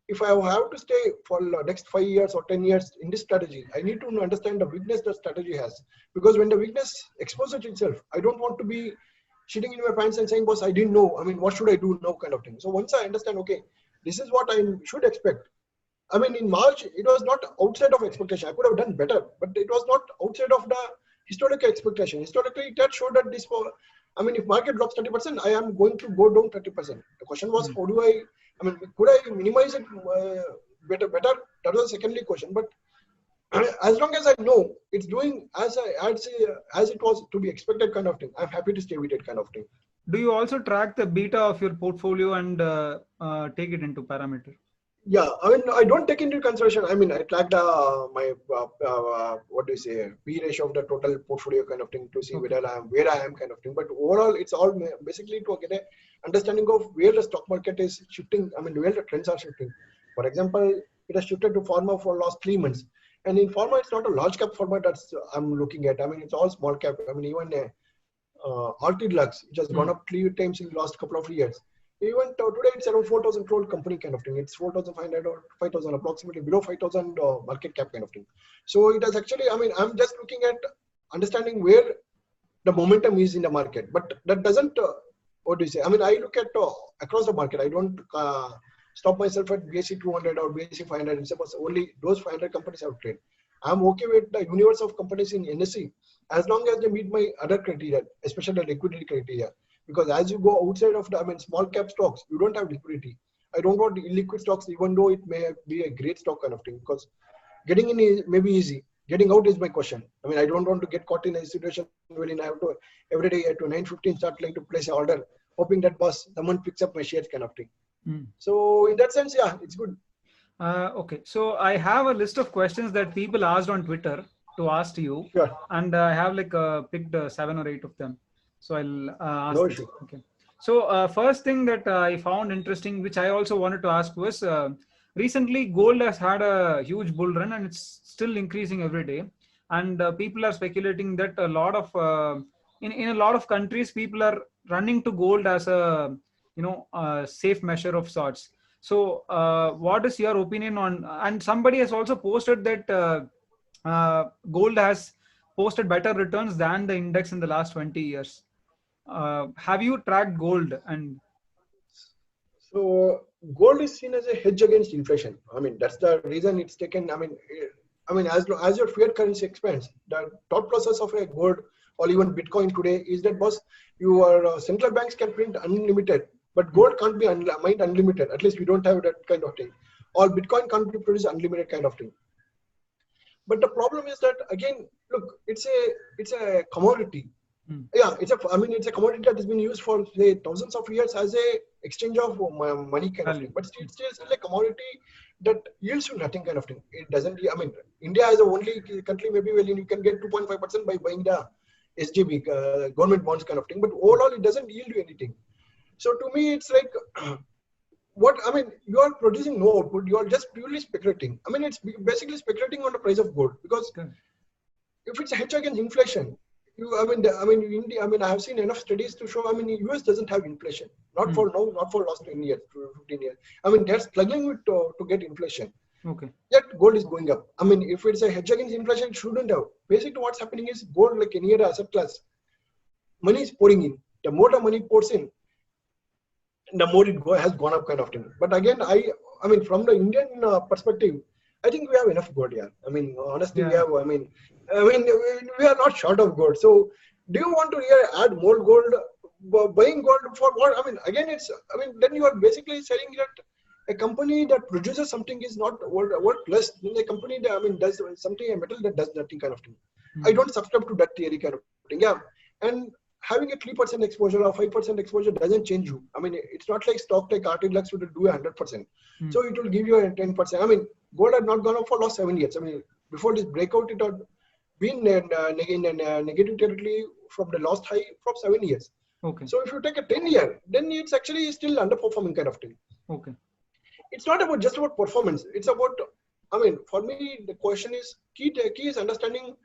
if I have to stay for the next 5 years or 10 years in this strategy, I need to understand the weakness the strategy has. Because when the weakness exposes itself, I don't want to be shitting in my pants and saying, boss, I didn't know. I mean, what should I do now kind of thing. So once I understand, okay, this is what I should expect. I mean, in March, it was not outside of expectation. I could have done better, but it was not outside of the historical expectation. Historically, that showed that I mean, if market drops 30%, I am going to go down 30%. The question was, Mm. how do I mean, could I minimize it better? That was the secondary question. But as long as I know it's doing as it was to be expected kind of thing, I'm happy to stay with it kind of thing. Do you also track the beta of your portfolio and take it into parameter? Yeah, I mean, I don't take into consideration. I mean, I tracked my what do you say, P ratio of the total portfolio kind of thing to see Okay. where I am kind of thing. But overall, it's all basically to get a understanding of where the stock market is shifting. I mean, where the trends are shifting. For example, it has shifted to pharma for last 3 months, and in pharma, it's not a large cap pharma that's I'm looking at. I mean, it's all small cap. I mean, even Orchid Lux, which has gone Mm. up 3 times in the last couple of years. Even today, it's around 4,000 crore company kind of thing. It's 4,500 or 5,000, approximately below 5,000 market cap kind of thing. So it has actually, I mean, I'm just looking at understanding where the momentum is in the market. But that doesn't, what do you say? I mean, I look at across the market. I don't stop myself at BSE 200 or BSE 500 and suppose only those 500 companies have trade. I'm okay with the universe of companies in NSE as long as they meet my other criteria, especially the liquidity criteria. Because as you go outside of the, I mean, small cap stocks, you don't have liquidity. I don't want illiquid stocks, even though it may be a great stock kind of thing. Because getting in may be easy. Getting out is my question. I mean, I don't want to get caught in a situation wherein I have to every day at 9:15 start trying to place an order, hoping that someone picks up my shares kind of thing. Mm. So in that sense, yeah, it's good. Okay, so I have a list of questions that people asked on Twitter to ask to you, Sure, and I have like picked 7 or 8 of them. So I'll ask no this. issue. Okay. So first thing that I found interesting, which I also wanted to ask, was recently gold has had a huge bull run, and it's still increasing every day. And people are speculating that a lot of in a lot of countries, people are running to gold as a a safe measure of sorts. So, what is your opinion on? And somebody has also posted that gold has posted better returns than the index in the last 20 years. Have you tracked gold? And So gold is seen as a hedge against inflation. I mean, that's the reason it's taken. I mean, as your fiat currency expands, the thought process of a gold or even Bitcoin today is that your central banks can print unlimited, but gold can't be mined unlimited. At least we don't have that kind of thing. Or Bitcoin can't be produced unlimited kind of thing. But the problem is that again, look, it's a commodity. mm, Yeah, it's a commodity that has been used for say thousands of years as a exchange of money kind of value. thing. But it's still a commodity that yields you nothing kind of thing. It doesn't. I mean, India is the only country maybe where you can get 2.5% by buying the SGB government bonds kind of thing. But overall, it doesn't yield you anything. So to me, it's like what I mean. You are producing no output. You are just purely speculating. I mean, it's basically speculating on the price of gold because Correct. if it's a hedge against inflation, India. I mean, I have seen enough studies to show. I mean, US doesn't have inflation. Not for Mm, now, not for last 10 years, 15 years. I mean, they're struggling with to get inflation. okay. Yet gold is going up. I mean, if it's a hedge against inflation, it shouldn't have. Basically, what's happening is gold, like any other asset class, money is pouring in. The more the money pours in, the more has gone up kind of thing. But again, I mean, from the Indian perspective, I think we have enough gold here. I mean, honestly, we Yeah. have. I mean, we are not short of gold. So, do you want to really add more gold? Buying gold for what? I mean, again, I mean, then you are basically saying that a company that produces something is not worth less than a company that does something, a metal that does nothing kind of thing. I Mm, don't subscribe to that theory kind of thing. Yeah, and having a 3% exposure or 5% exposure doesn't change you. I mean, it's not like stock like Arctic Lux would do 100%. mm, So it will give you a 10%. I mean, gold had not gone up for last 7 years. I mean, before this breakout, it had been in negative territory from the last high from 7 years. okay. So if you take a 10-year, then it's actually still underperforming kind of thing. Okay. It's not about just about performance. It's about, I mean, for me, the question is key is understanding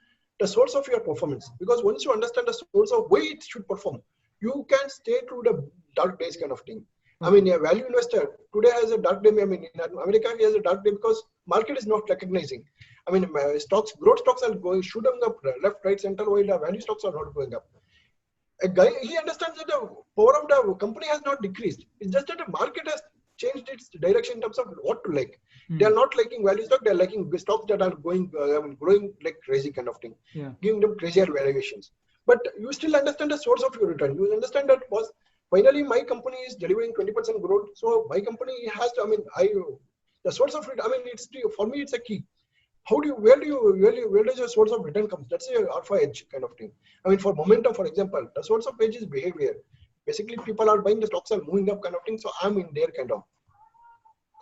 the source of your performance. Because once you understand the source of why it should perform, you can stay through the dark days kind of thing. I Okay. mean, a value investor today has a dark day. I mean, in America, he has a dark day because market is not recognizing. I mean, growth stocks are going shooting up left, right, center, while the value stocks are not going up. A guy, he understands that the power of the company has not decreased. It's just that the market has changed its direction in terms of what to like. They are Mm, not liking value stock. They are liking stocks that are growing like crazy kind of thing, yeah. giving them crazier valuations. but you still understand the source of your return. You understand that was finally my company is delivering 20% growth. So my company has to, the source of it, for me, it's a key. Where does your source of return comes? That's your alpha edge kind of thing. For momentum, for example, the source of edge is behavior. Basically, people are buying the stocks are moving up kind of thing. So I'm in there kind of.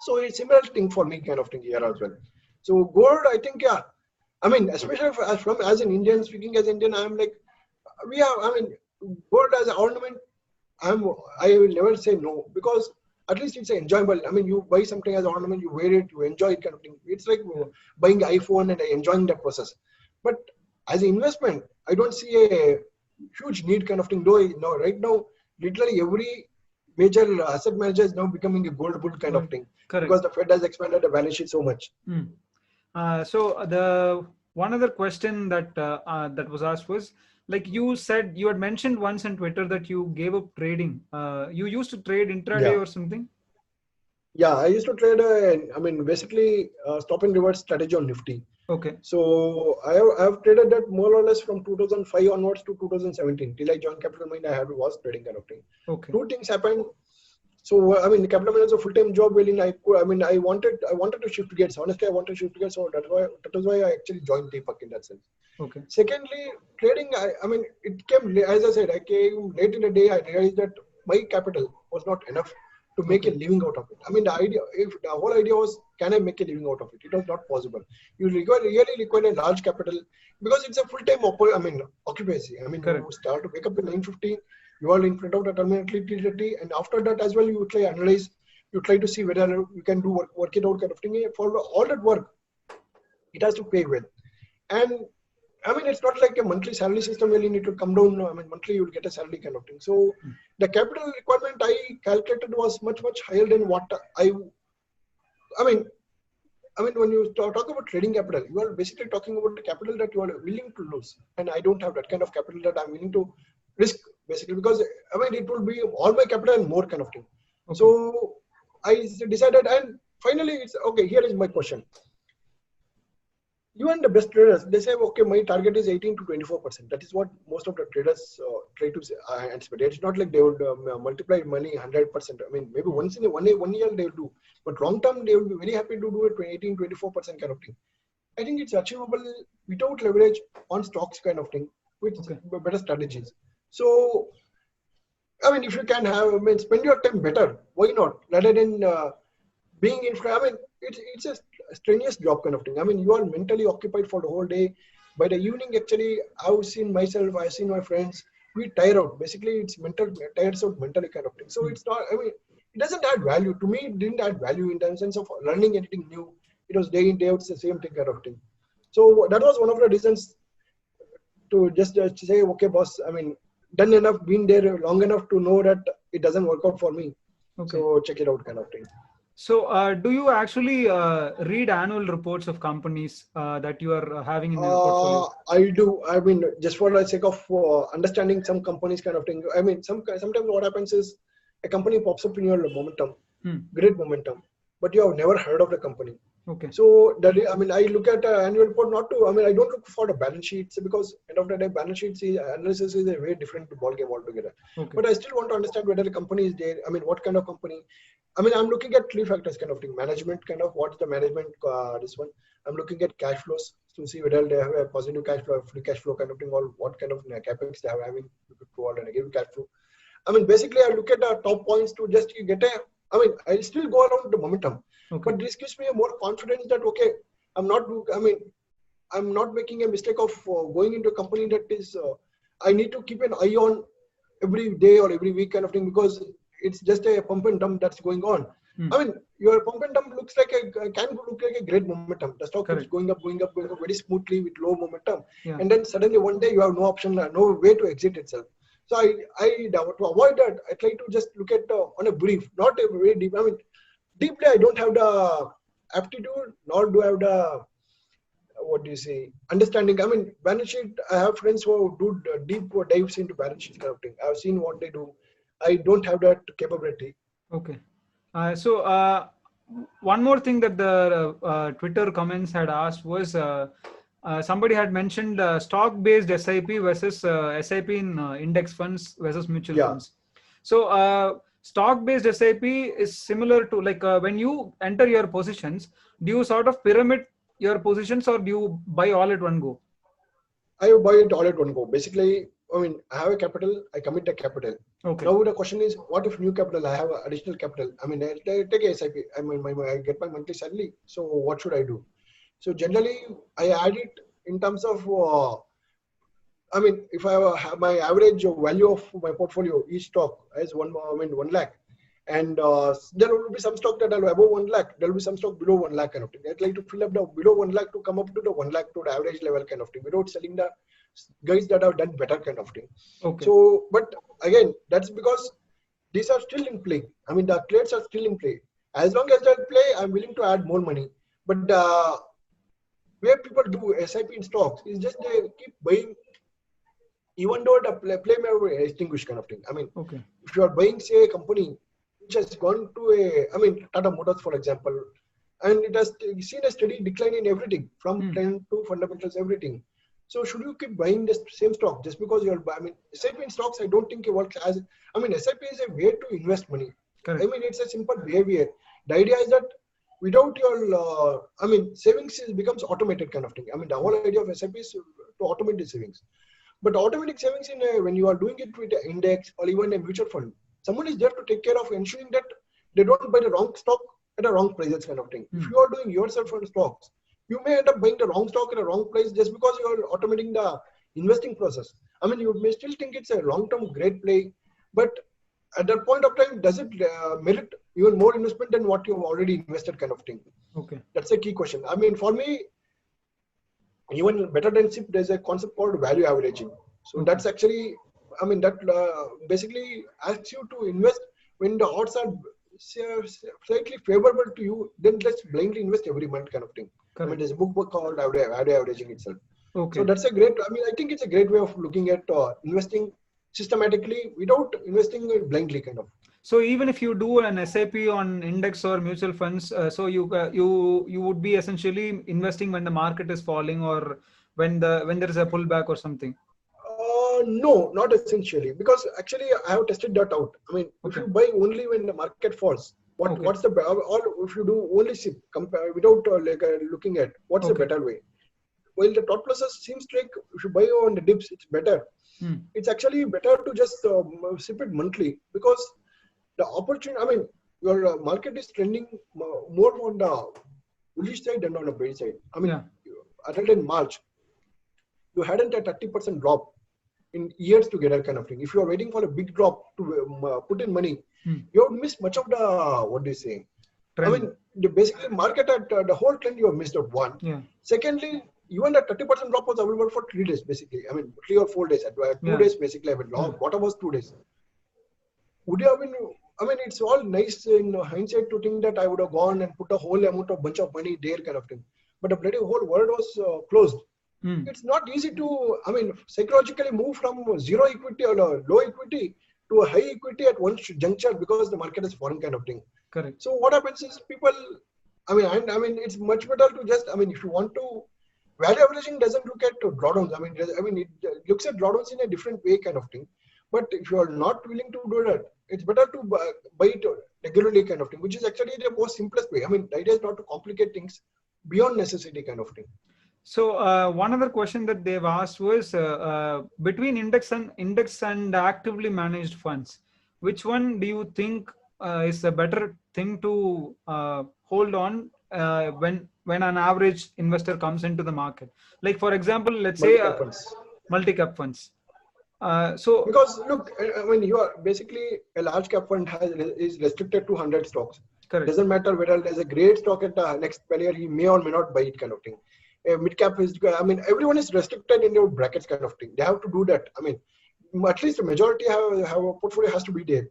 So it's similar thing for me kind of thing here as well. So gold, I think, yeah. Especially as an Indian, speaking as Indian, I'm like, gold as an ornament, I will never say no, because at least it's enjoyable. You buy something as an ornament, you wear it, you enjoy it kind of thing. It's like buying an iPhone and enjoying that process. But as an investment, I don't see a huge need kind of thing. Though right now, literally every major asset manager is now becoming a gold bull kind of thing. Correct. Because the Fed has expanded the balance sheet so much. So the one other question that that was asked was, like you said, you had mentioned once on Twitter that you gave up trading. You used to trade intraday or something? Yeah, I used to trade, basically stop and reverse strategy on Nifty. Okay. So I have traded that more or less from 2005 onwards to 2017. Till I joined Capital Mind, I was trading kind of thing. Okay. Two things happened. So Capital Mind is a full-time job. I wanted to shift gears. Honestly, I wanted to shift gears. So that was why I actually joined Deepak in that sense. Okay. Secondly, trading. It came, as I said, I came late in the day. I realized that my capital was not enough to make a living out of it. The whole idea was, can I make a living out of it? It was not possible. You really require a large capital, because it's a full-time occupancy. Correct. You start to wake up at 9:15. You are in front of the terminal till 30, and after that as well, you try to analyze. You try to see whether you can do work it out kind of thing. For all that work, it has to pay well. And it's not like a monthly salary system where you need to come down. Monthly you'll get a salary kind of thing. So the capital requirement I calculated was much higher than what when you talk about trading capital, you are basically talking about the capital that you are willing to lose. And I don't have that kind of capital that I'm willing to risk, basically, because it will be all my capital and more kind of thing. Okay. So I decided, and finally it's okay. Here is my question. Even the best traders, they say, okay, my target is 18 to 24%. That is what most of the traders try to anticipate. It's not like they would multiply money 100%. Maybe once in one year they will do. But long term, they will be very happy to do it 18, 24% kind of thing. I think it's achievable without leverage on stocks kind of thing, with better strategies. So, if you can spend your time better, why not? Rather than being in, it's a strenuous job kind of thing. You are mentally occupied for the whole day. By the evening, actually, I've seen myself, I've seen my friends, we tire out. Basically, it's tires out mentally kind of thing. So it's not, it doesn't add value. To me, it didn't add value in the sense of learning anything new. It was day in, day out, it's the same thing kind of thing. So that was one of the reasons to just say, okay, boss, done enough, been there long enough to know that it doesn't work out for me. Okay. So check it out kind of thing. So do you actually read annual reports of companies that you are having in your portfolio? I do. Just for the sake of understanding some companies kind of thing. Sometimes what happens is a company pops up in your momentum, great momentum, but you have never heard of the company. Okay. So that I look at annual report not to. I don't look for the balance sheets, because end of the day balance sheets analysis is a very different ballgame altogether. Okay. But I still want to understand whether the company is there. What kind of company. I'm looking at three factors kind of thing. Management kind of, what's the management, this one. I'm looking at cash flows to see whether they have a positive cash flow, free cash flow kind of thing, or what kind of capex they have having to provide a negative cash flow. Basically I look at the top points to just get I still go around the momentum. Okay. But this gives me a more confidence that, okay, I'm not making a mistake of going into a company that is, I need to keep an eye on every day or every week kind of thing, because it's just a pump and dump that's going on. Your pump and dump can look like a great momentum. The stock is going up very smoothly with low momentum. Yeah. And then suddenly one day you have no option, no way to exit itself. So to avoid that, I try to just look at on a brief, not a very deep. Deeply I don't have the aptitude, nor do I have the, understanding. Balance sheet, I have friends who do deep dives into balance sheet kind of thing. I've seen what they do. I don't have that capability. Okay. So one more thing that the Twitter comments had asked was, somebody had mentioned stock-based SIP versus SIP in index funds versus mutual Yeah. funds. So stock-based SIP is similar to like when you enter your positions, do you sort of pyramid your positions or do you buy all at one go? I buy it all at one go. Basically, I mean, I have a capital, I commit a capital. Okay. Now the question is, what if new capital? I have additional capital. I mean, I take a SIP. I mean, I get my monthly salary. So what should I do? So generally, I add it in terms of. I mean, if I have my average value of my portfolio, each stock is 1 lakh, and there will be some stock that are above 1 lakh. There will be some stock below 1 lakh kind of thing. I'd like to fill up the below 1 lakh to come up to the 1 lakh to the average level kind of thing without selling the guys that have done better kind of thing. Okay. So, but again, that's because these are still in play. I mean, the trades are still in play. As long as they play, I'm willing to add more money. But where people do SIP in stocks is just they keep buying, even though the play may extinguish kind of thing. I mean, Okay. if you are buying, say, a company which has gone to I mean, Tata Motors, for example, and it has seen a steady decline in everything from trend to fundamentals, everything. So should you keep buying the same stock just because you're, I mean, SIP in stocks, I don't think it works as, I mean, SIP is a way to invest money. Correct. I mean, it's a simple behavior. The idea is that without your, I mean, savings becomes automated kind of thing. I mean, the whole idea of SIP is to automate the savings. But automatic savings when you are doing it with an index or even a mutual fund, someone is there to take care of ensuring that they don't buy the wrong stock at the wrong prices kind of thing. If you are doing yourself on stocks, you may end up buying the wrong stock at a wrong price just because you are automating the investing process. I mean, you may still think it's a long-term great play, but at that point of time, does it merit even more investment than what you've already invested kind of thing? Okay. That's a key question. I mean, for me, even better than SIP, there's a concept called value averaging. So that's actually, I mean, that basically asks you to invest when the odds are slightly favorable to you, then let's blindly invest every month kind of thing. Correct. I mean, there's a book called value averaging itself. Okay. So that's a great, I mean, I think it's a great way of looking at investing systematically without investing blindly kind of. So even if you do an SIP on index or mutual funds, so you would be essentially investing when the market is falling or when there is a pullback or something. No, not essentially, because actually I have tested that out. I mean, if you buy only when the market falls, what's the, or if you do only SIP without looking at what's the better way? Well, the thought process seems like if you buy on the dips, it's better. It's actually better to just SIP it monthly because the opportunity, I mean, your market is trending more on the bullish side than on the bearish side. I mean, other than March, you hadn't a 30% drop in years together kind of thing. If you are waiting for a big drop to put in money, you would miss much of the, what do you say? Trend. I mean, basically market at the whole trend you have missed out one. Secondly, even the 30% drop was available for 3 days basically. I mean, 3 or 4 days. At 2 days basically, I mean, bottom was 2 days. Would you have been, I mean, it's all nice in hindsight to think that I would have gone and put a whole amount of bunch of money there kind of thing. But the bloody whole world was closed. It's not easy to, I mean, psychologically move from zero equity or low equity to a high equity at one juncture because the market is falling kind of thing. Correct. So what happens is people, I mean, it's much better to just, I mean, if you want to, value averaging doesn't look at drawdowns. I mean, it looks at drawdowns in a different way kind of thing. But if you are not willing to do that, it's better to buy it regularly kind of thing, which is actually the most simplest way. I mean, the idea is not to complicate things beyond necessity kind of thing. So one other question that they've asked was between index and actively managed funds, which one do you think is a better thing to hold on when an average investor comes into the market? Like for example, let's say multi-cap funds. So because look, I mean, you are basically a large cap fund is restricted to 100 stocks. Correct. Doesn't matter whether there's a great stock at the next player, he may or may not buy it kind of thing. Mid cap is, I mean, everyone is restricted in their brackets kind of thing. They have to do that. I mean, at least the majority have a portfolio has to be there.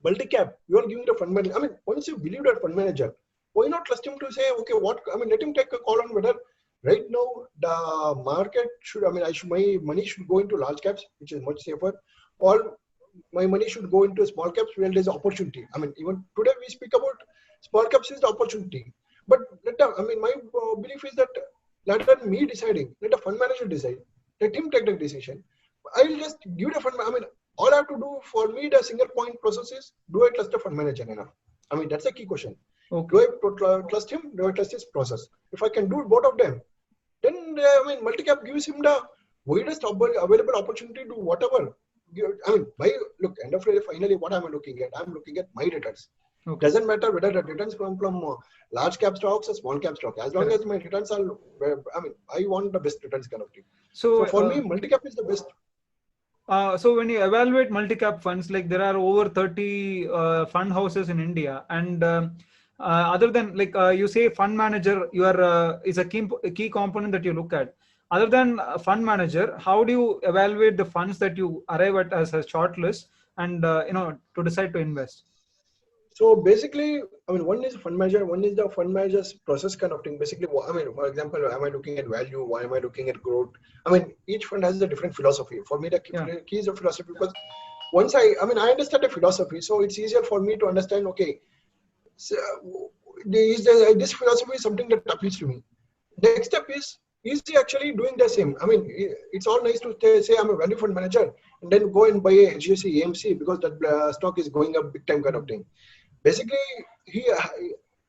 Multi cap, you are giving the fund manager. I mean, once you believe that fund manager, why not trust him to say, okay, I mean, let him take a call on whether right now the market should, I mean, my money should go into large caps, which is much safer, or my money should go into small caps where there's opportunity. I mean, even today we speak about small caps is the opportunity. But I mean, my belief is that rather than me deciding, let a fund manager decide. Let him take the decision. I'll just give the fund. I mean, all I have to do for me, the single point process is: do I trust the fund manager enough? I mean, that's a key question. Okay. Do I trust him? Do I trust his process? If I can do both of them, then I mean, multi-cap gives him the widest available opportunity to whatever. I mean, look, end of the day, finally, what am I looking at? I'm looking at my returns. Okay. Doesn't matter whether the returns come from large cap stocks or small cap stock. As long Correct. as my returns are, I mean, I want the best returns kind of thing. So, So for me, multi-cap is the best. So when you evaluate multi-cap funds, like there are over 30 fund houses in India, and other than like you say fund manager, you are is a key component that you look at. Other than fund manager, how do you evaluate the funds that you arrive at as a short list and to decide to invest? So basically, I mean, one is fund manager, one is the fund manager's process kind of thing. Basically, I mean, for example, am I looking at value? Why am I looking at growth? I mean, each fund has a different philosophy. For me, the key is the philosophy, because once I understand the philosophy, so it's easier for me to understand, okay, so, this philosophy is something that appeals to me. Next step is he actually doing the same? I mean, it's all nice to say I'm a value fund manager and then go and buy a HDFC AMC because that stock is going up big time kind of thing. Basically,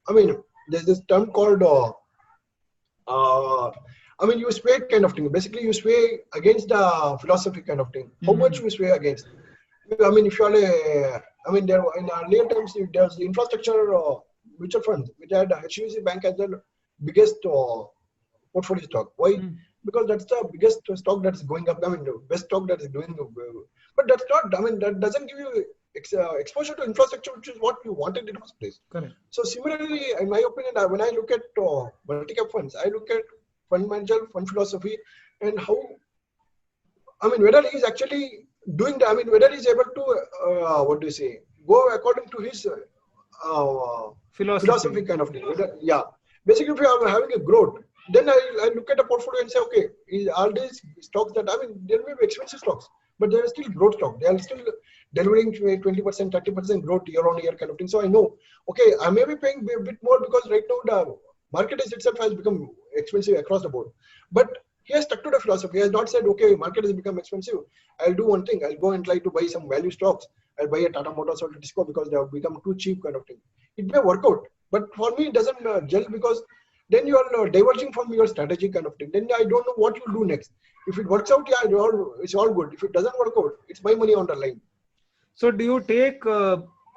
I mean, there's this term called, I mean, you sway kind of thing. Basically, you sway against the philosophy kind of thing. How much you sway against? I mean, if you're I mean, there in earlier times, there's the infrastructure mutual funds, which had HDFC Bank as the biggest portfolio stock. Why? Because that's the biggest stock that's going up. I mean, the best stock that is doing. But that's not. I mean, that doesn't give you exposure to infrastructure, which is what you wanted in the first place. Correct. So similarly, in my opinion, when I look at multi-cap funds, I look at fund manager, fund philosophy, and how. I mean, whether he's actually doing that. I mean, whether he's able to what do you say? Go according to his philosophy kind of thing. Yeah. Basically, if you are having a growth, then I look at a portfolio and say, okay, are these stocks that, I mean, there may be expensive stocks, but they are still growth stock. They are still delivering 20%, 30% growth year on year kind of thing. So I know, okay, I may be paying a bit more because right now the market itself has become expensive across the board. But he has stuck to the philosophy. He has not said, okay, market has become expensive. I'll do one thing. I'll go and try to buy some value stocks. I'll buy a Tata Motors or a Tisco because they have become too cheap kind of thing. It may work out. But for me, it doesn't gel because then you are diverging from your strategy kind of thing. Then I don't know what you do next. If it works out, yeah, it's all good. If it doesn't work out, it's my money on the line. So do you take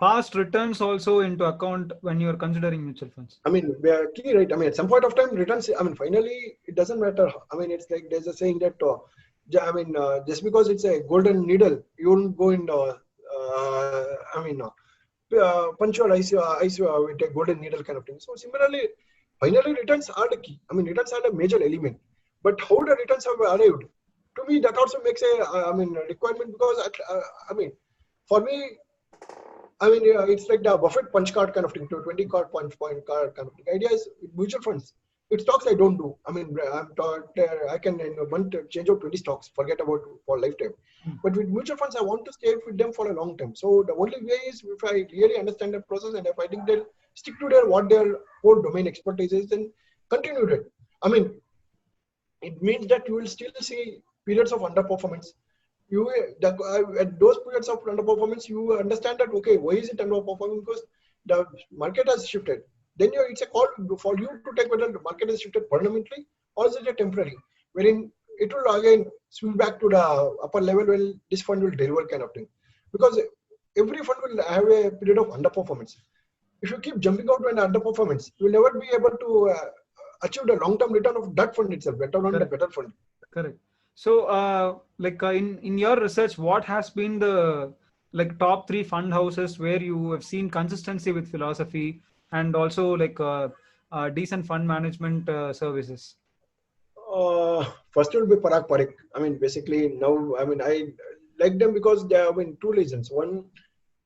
past returns also into account when you are considering mutual funds? I mean, key, right? I mean, at some point of time, returns, I mean, finally, it doesn't matter. I mean, it's like there's a saying that, I mean, just because it's a golden needle, you won't go in, punch your eyes with a golden needle kind of thing. So similarly, finally, returns are the key. I mean, returns are the major element. But how the returns have arrived, to me, that also makes a requirement because, I mean, for me, I mean, it's like the Buffett punch card kind of thing, 20 card punch point card kind of thing. The idea is mutual funds. It's stocks I don't do. I mean, I'm taught I can in a month change out 20 stocks, forget about for lifetime. But with mutual funds, I want to stay with them for a long time. So the only way is if I really understand the process and if I think they'll stick to what their core domain expertise is, then continue it. I mean, it means that you will still see periods of underperformance. At those periods of underperformance, you understand that, okay, why is it underperforming? Because the market has shifted. Then it's a call for you to take whether the market has shifted permanently or is it a temporary, wherein it will again swing back to the upper level when this fund will deliver kind of thing. Because every fund will have a period of underperformance. If you keep jumping out when underperformance, you will never be able to achieve the long-term return of that fund itself, better on the better fund. Correct. So, in your research, what has been the top 3 fund houses where you have seen consistency with philosophy and also decent fund management services? First will be Parag Parikh. I mean, basically now, I mean, I like them because they have been 2 reasons. One,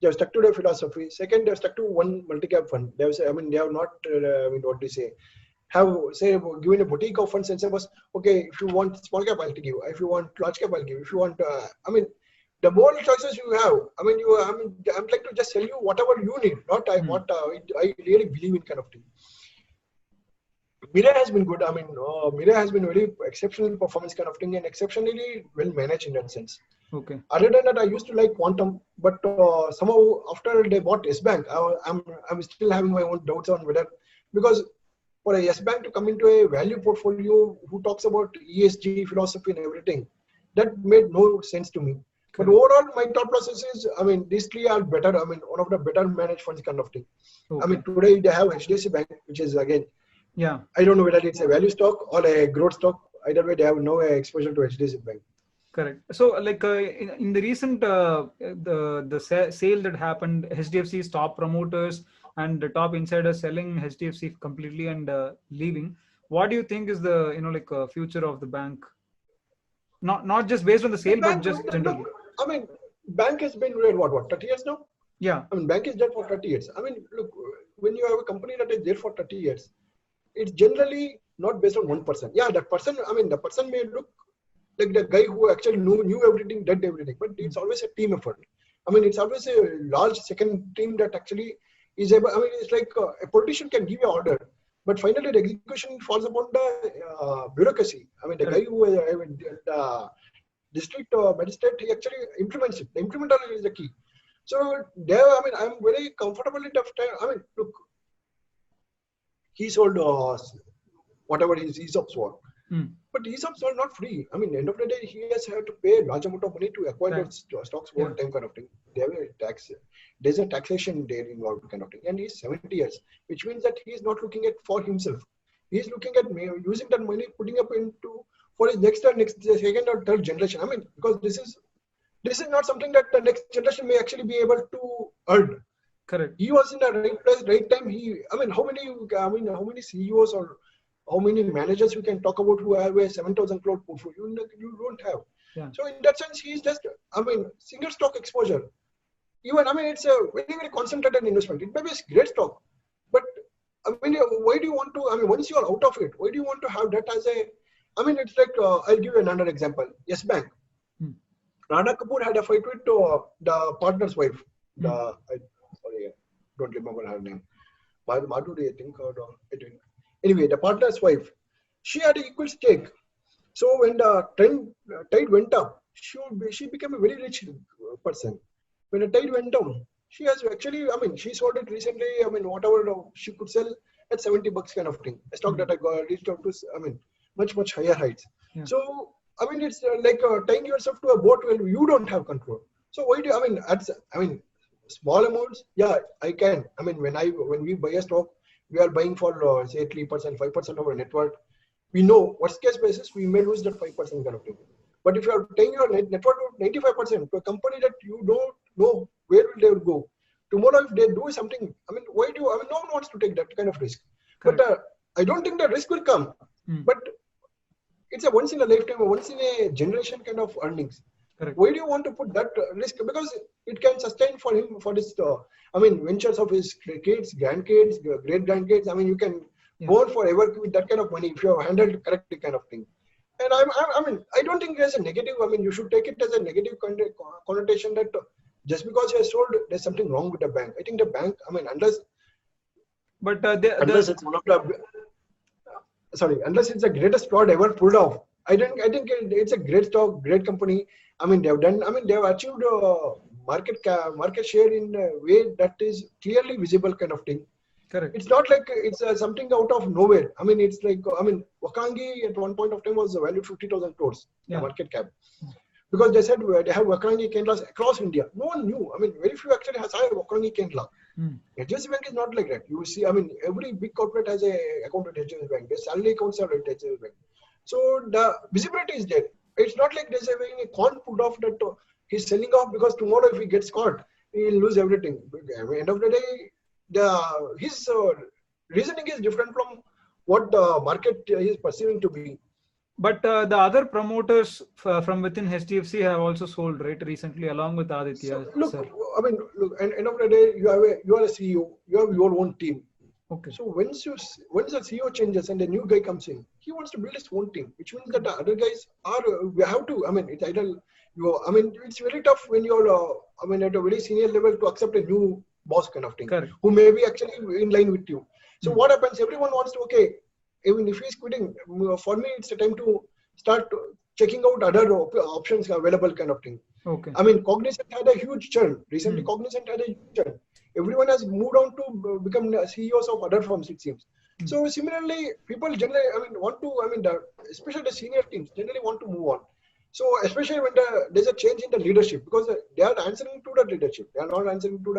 they have stuck to their philosophy. Second, they have stuck to one multi-cap fund. They have, I mean, they have not, what do you say? Have given a boutique of funds and say, okay, if you want small cap, I'll give you. If you want large cap, I'll give you. If you want, I mean, the more choices you have, I mean, I'm like to just sell you whatever you need, not what I really believe in kind of thing. Mira has been good. I mean, Mira has been very exceptional performance kind of thing and exceptionally well managed in that sense. Okay. Other than that, I used to like Quantum, but somehow after they bought S Bank, I'm still having my own doubts on whether, because for a Yes Bank to come into a value portfolio who talks about ESG philosophy and everything, that made no sense to me. But Correct. overall, my thought process is, I mean, these three are better. I mean, one of the better managed funds kind of thing. I Okay. mean, today they have HDFC Bank, which is again, Yeah. I don't know whether it's a value stock or a growth stock. Either way, they have no exposure to HDFC Bank. Correct. So, like in the recent sale that happened, HDFC's top promoters and the top insiders selling HDFC completely and leaving. What do you think is the future of the bank? Not just based on the The sale, but bank, just look, generally. I mean, bank has been there, what, 30 years now? Yeah. I mean, bank is there for 30 years. I mean, look, when you have a company that is there for 30 years, it's generally not based on one person. Yeah, that person, I mean, the person may look like the guy who actually knew everything, did everything, but it's always a team effort. I mean, it's always a large second team that actually is able, I mean, it's like a politician can give you order, but finally the execution falls upon the bureaucracy. I mean, the guy Correct. who, I mean, the district magistrate, he actually implements it. The implementer is the key. So there, I mean, I'm very comfortable in that time. I mean, look, he sold whatever his ESOPs were. Mm. But ESOPs are not free. I mean, end of the day, he has had to pay a large amount of money to acquire Right. those stocks Yeah. over time kind of thing. They have a tax. There's a taxation there involved kind of thing. And he's 70 years, which means that he's not looking at for himself. He's looking at using that money, putting up into for his next second or third generation. I mean, because this is not something that the next generation may actually be able to earn. Correct. He was in the right place, right time. How many CEOs or how many managers you can talk about who have a 7,000 crore portfolio? You don't have. Yeah. So in that sense, he's just, I mean, single stock exposure. Even, I mean, it's a very, very concentrated investment. It may be a great stock, but I mean, why do you want to, I mean, once you are out of it, why do you want to have that as a, I mean, it's like, I'll give you another example. Yes Bank. Hmm. Rana Kapoor had a fight with the partner's wife. Hmm. Sorry, I don't remember her name. Madhuri, I think. Anyway, the partner's wife, she had an equal stake. So when the tide went up, she became a very rich person. When the tide went down, she has actually, I mean, she sold it recently. I mean, whatever she could sell at $70 kind of thing. A stock that I got reached out to, I mean, much higher heights. Yeah. So I mean, it's like tying yourself to a boat where you don't have control. So why do I mean, small amounts? Yeah, I can. I mean, when we buy a stock, we are buying for say 3%, 5% of our net worth. We know worst case basis we may lose that 5% kind of thing. But if you are taking your net worth of 95% to a company that you don't know where will they will go, tomorrow if they do something, I mean, why do you? I mean, no one wants to take that kind of risk. Correct. But I don't think the risk will come. But it's a once in a lifetime, once in a generation kind of earnings. Correct. Why do you want to put that risk? Because it can sustain for him for his, I mean, ventures of his kids, grandkids, great grandkids. I mean, you can go on forever with that kind of money if you have handled correctly, kind of thing. And I mean, I don't think there's a negative. I mean, you should take it as a negative connotation that just because you are sold, there's something wrong with the bank. I think the bank, I mean, unless it's one of the unless it's the greatest fraud ever pulled off. I think it's a great stock, great company. I mean, they've achieved market share in a way that is clearly visible kind of thing. Correct. It's not like it's something out of nowhere. I mean, it's like, I mean, Wakangi at one point of time was valued 50,000 crores, the market cap. Because they said they have Wakangi Kendlas across India. No one knew. I mean, very few actually has a Wakangi Kendla. HDFC Bank is not like that. You see, I mean, every big corporate has a account at HDFC Bank. Their salary accounts are at HDFC Bank. So the visibility is there. It's not like there's a con put off that he's selling off because tomorrow if he gets caught, he'll lose everything. At the end of the day, his reasoning is different from what the market is perceiving to be. But the other promoters from within HDFC have also sold, right, recently, along with Aditya. So, look, I mean, look, and end of the day, you are a CEO, you have your own team. Okay. So once the CEO changes and a new guy comes in, he wants to build his own team, which means that the other guys we have to. I mean, it's either I mean, it's very tough when you're I mean, at a very senior level to accept a new boss kind of thing, Correct. who may be actually in line with you. So what happens? Everyone wants to even if he's quitting, for me, it's a time to start checking out other options available kind of thing. Okay. I mean, Cognizant had a huge churn. Recently, Hmm. Cognizant had a huge churn. Everyone has moved on to become CEOs of other firms, it seems. So similarly, people generally, especially the senior teams, generally want to move on. So especially when there's a change in the leadership, because they are answering to the leadership. They are not answering to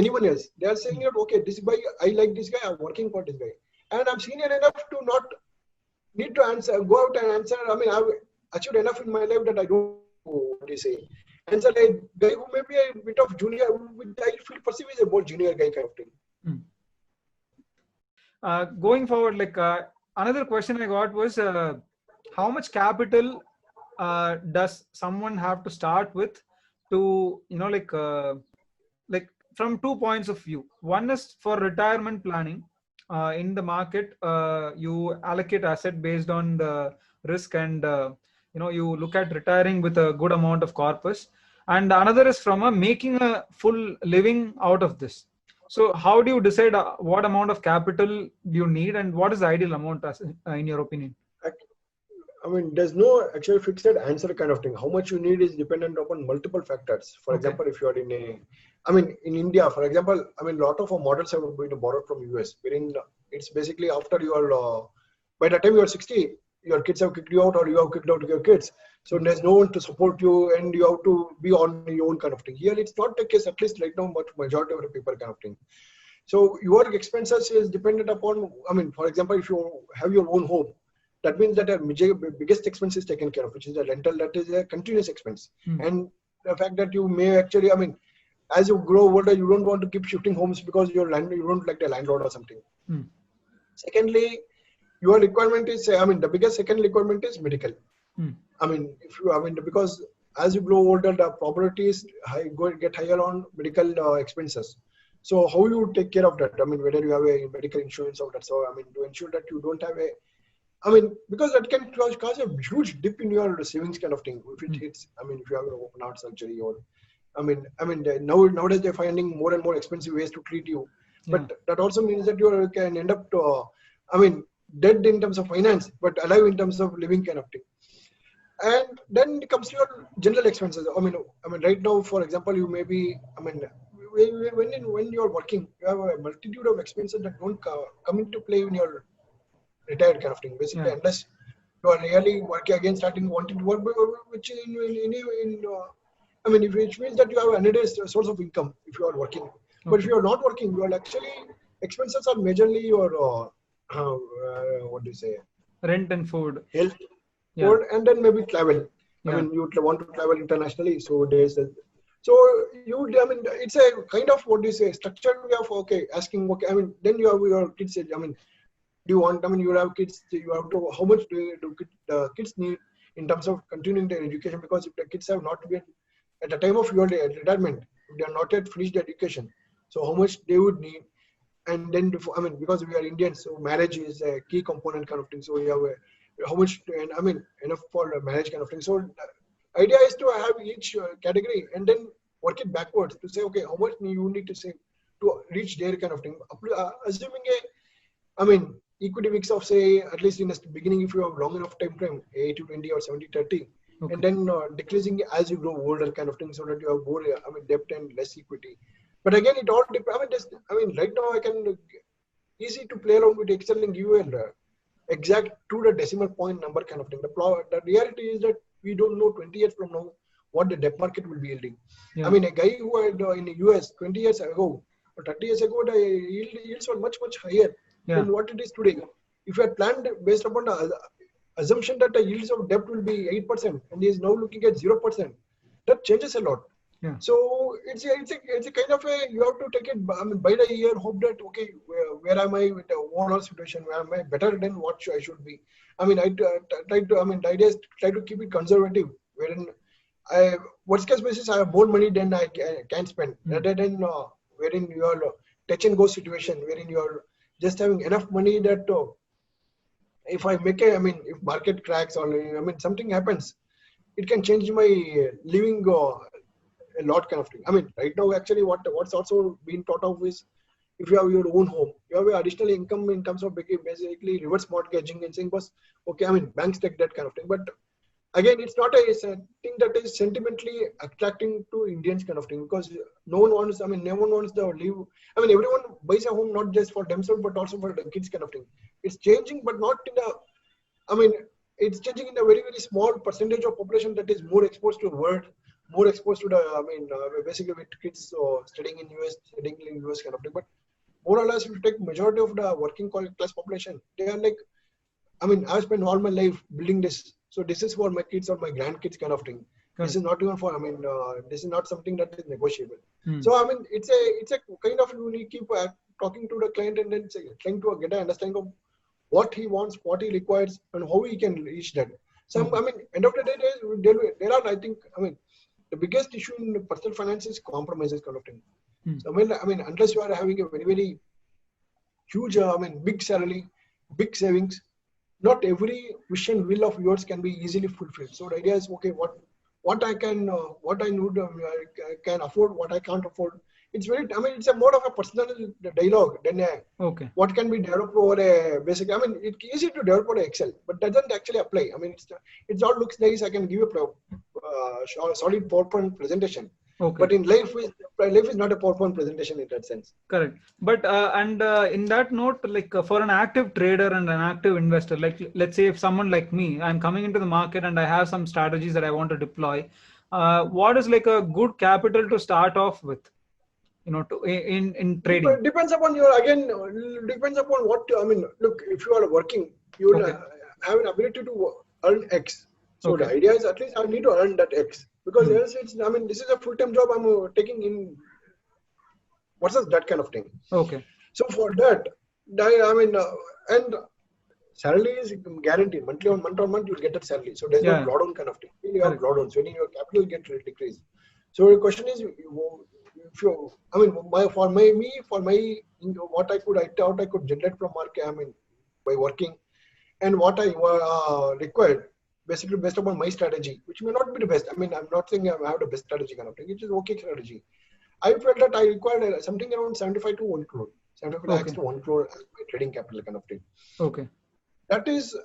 anyone else. They are saying that, okay, this guy, I like this guy, I'm working for this guy. And I'm senior enough to not need to answer, go out and answer. I mean, I've achieved enough in my life that I don't what do you say, answer a guy who may be a bit of junior, which I feel perceive as a more junior guy kind of thing. Going forward, like another question I got was, how much capital does someone have to start with to, like from 2 points of view. One is for retirement planning. In the market, you allocate asset based on the risk, and you look at retiring with a good amount of corpus. And another is from making a full living out of this. So how do you decide what amount of capital do you need, and what is the ideal amount in your opinion? I mean, there's no actual fixed answer kind of thing. How much you need is dependent upon multiple factors. For example, if you are in India, for example, a lot of our models have been borrowed from US, wherein it's basically after you are, by the time you are 60, your kids have kicked you out or you have kicked out your kids. So there's no one to support you and you have to be on your own kind of thing. Here, it's not the case, at least right now, but majority of the people kind of thing. So your expenses is dependent upon, for example, if you have your own home, that means that a biggest expense is taken care of, which is the rental. That is a continuous expense. And the fact that you may actually, as you grow older, you don't want to keep shifting homes because you don't like the landlord or something. Secondly, your requirement is, the biggest second requirement is medical. Because as you grow older, the probabilities get higher on medical expenses. So how you take care of that? Whether you have a medical insurance or that. So, to ensure that you don't have because that can cause a huge dip in your savings kind of thing. If it hits, if you have an open heart surgery or, nowadays they're finding more and more expensive ways to treat you. But that also means that you can end up, dead in terms of finance, but alive in terms of living kind of thing. And then it comes to your general expenses. Right now, for example, you may be, when you're working, you have a multitude of expenses that don't come into play when you're retired kind of thing. Basically, unless you are really working again, wanting to work, which which means that you have another source of income if you are working. But if you are not working, you are actually expenses are majorly your rent and food, health, food, and then maybe travel. You want to travel internationally, so there's it's a kind of structured way of asking. Then you have your kids. Do you want? You have kids. You have to. How much do the kids need in terms of continuing their education? Because if the kids have not been at the time of your retirement, they are not yet finished education. So how much they would need? And then, because we are Indians, so marriage is a key component kind of thing. So we have how much, and enough for a marriage kind of thing. So the idea is to have each category and then work it backwards to say, okay, how much you need to save to reach their kind of thing. Assuming equity mix of, say, at least in the beginning, if you have long enough time frame, 80-20 or 70-30, and then decreasing as you grow older kind of thing, so that you have more, debt and less equity. But again, it all depends. Right now I can easy to play around with Excel and give you an exact to the decimal point number kind of thing. The reality is that we don't know 20 years from now what the debt market will be yielding. A guy who had in the US 20 years ago or 30 years ago, the yields were much higher than what it is today. If you had planned based upon the assumption that the yields of debt will be 8% and he is now looking at 0%, that changes a lot. So it's a kind of you have to take it by the year, hope that okay, where am I with the overall situation? Where am I better than what I should be? The idea is try to keep it conservative, wherein worst case basis I have more money than I can spend, rather than wherein you are touch and go situation, wherein you are just having enough money that if I make if market cracks or something happens, it can change my living a lot kind of thing. Right now, actually, what's also being thought of is if you have your own home, you have additional income in terms of basically reverse mortgaging and saying, boss, okay, I mean, banks take that kind of thing. But again, it's not a thing that is sentimentally attracting to Indians kind of thing, because no one wants, I mean, no one wants the live. I mean, everyone buys a home not just for themselves, but also for the kids kind of thing. It's changing, but not in a, I mean, it's changing in a very, very small percentage of population that is more exposed to the world, more exposed to the, I mean, basically with kids studying in US, studying in US kind of thing. But more or less, if you take majority of the working class population, they are like, I mean, I've spent all my life building this. So this is for my kids or my grandkids kind of thing. Correct. This is not even for, I mean, this is not something that is negotiable. Hmm. So, I mean, it's a kind of, you need to keep talking to the client and then trying to get an understanding of what he wants, what he requires, and how he can reach that. So, I mean, end of the day, there are, I think, I mean, the biggest issue in personal finance is compromises kind of thing. So, I mean, unless you are having a very, very huge, I mean, big salary, big savings, not every wish and will of yours can be easily fulfilled. So the idea is, okay, what I can, what I need, I can afford, what I can't afford. It's very, I mean, it's a more of a personal dialogue than Okay. what can be developed over a basic. I mean, it's easy to develop over Excel, but doesn't actually apply. I mean, it all looks nice. I can give you a solid PowerPoint presentation. Okay. But in life is not a PowerPoint presentation in that sense. Correct. But in that note, like for an active trader and an active investor, like let's say if someone like me, I'm coming into the market and I have some strategies that I want to deploy, what is like a good capital to start off with, you know, in trading? Depends upon depends upon what, I mean, look, if you are working, you will have an ability to earn X. So the idea is at least I need to earn that X, because else it's, I mean, this is a full-time job I'm taking in versus that kind of thing. Okay. So for that, I mean, and salary is guaranteed. Month on month, you'll get that salary. So there's no drawdown kind of thing. You have drawdowns when your capital gets decreased. So the question is, if you, I mean, for what I could generate from market, I mean, by working, and what I required, basically based upon my strategy, which may not be the best. I mean, I'm not saying I have the best strategy kind of thing. It is okay strategy. I felt that I required something around 75 to 1 crore. 75 lakhs to 1 crore as my trading capital kind of thing. Okay. That is,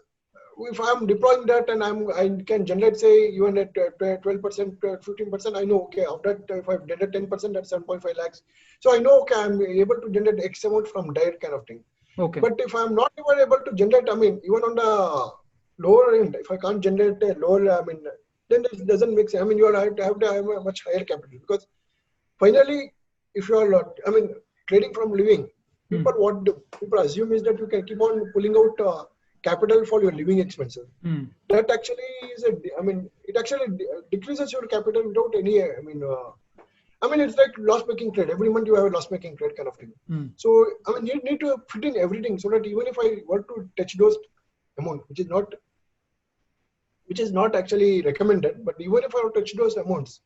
if I'm deploying that and I can generate, say, even at 12%, 15%, I know, okay, of that, if I generate 10%, that's 7.5 lakhs. So I know, okay, I'm able to generate X amount from that kind of thing. Okay. But if I'm not even able to generate, I mean, even on the lower end, if I can't generate a lower, I mean, then it doesn't make sense. I mean, you have to have a much higher capital, because finally, if you are, I mean, trading from living, people assume is that you can keep on pulling out capital for your living expenses. That actually is I mean, it actually decreases your capital without any, I mean, it's like loss-making trade. Every month you have a loss-making trade kind of thing. So, I mean, you need to fit in everything so that even if I were to touch those amount, which is not actually recommended, but even if I were to touch those amounts,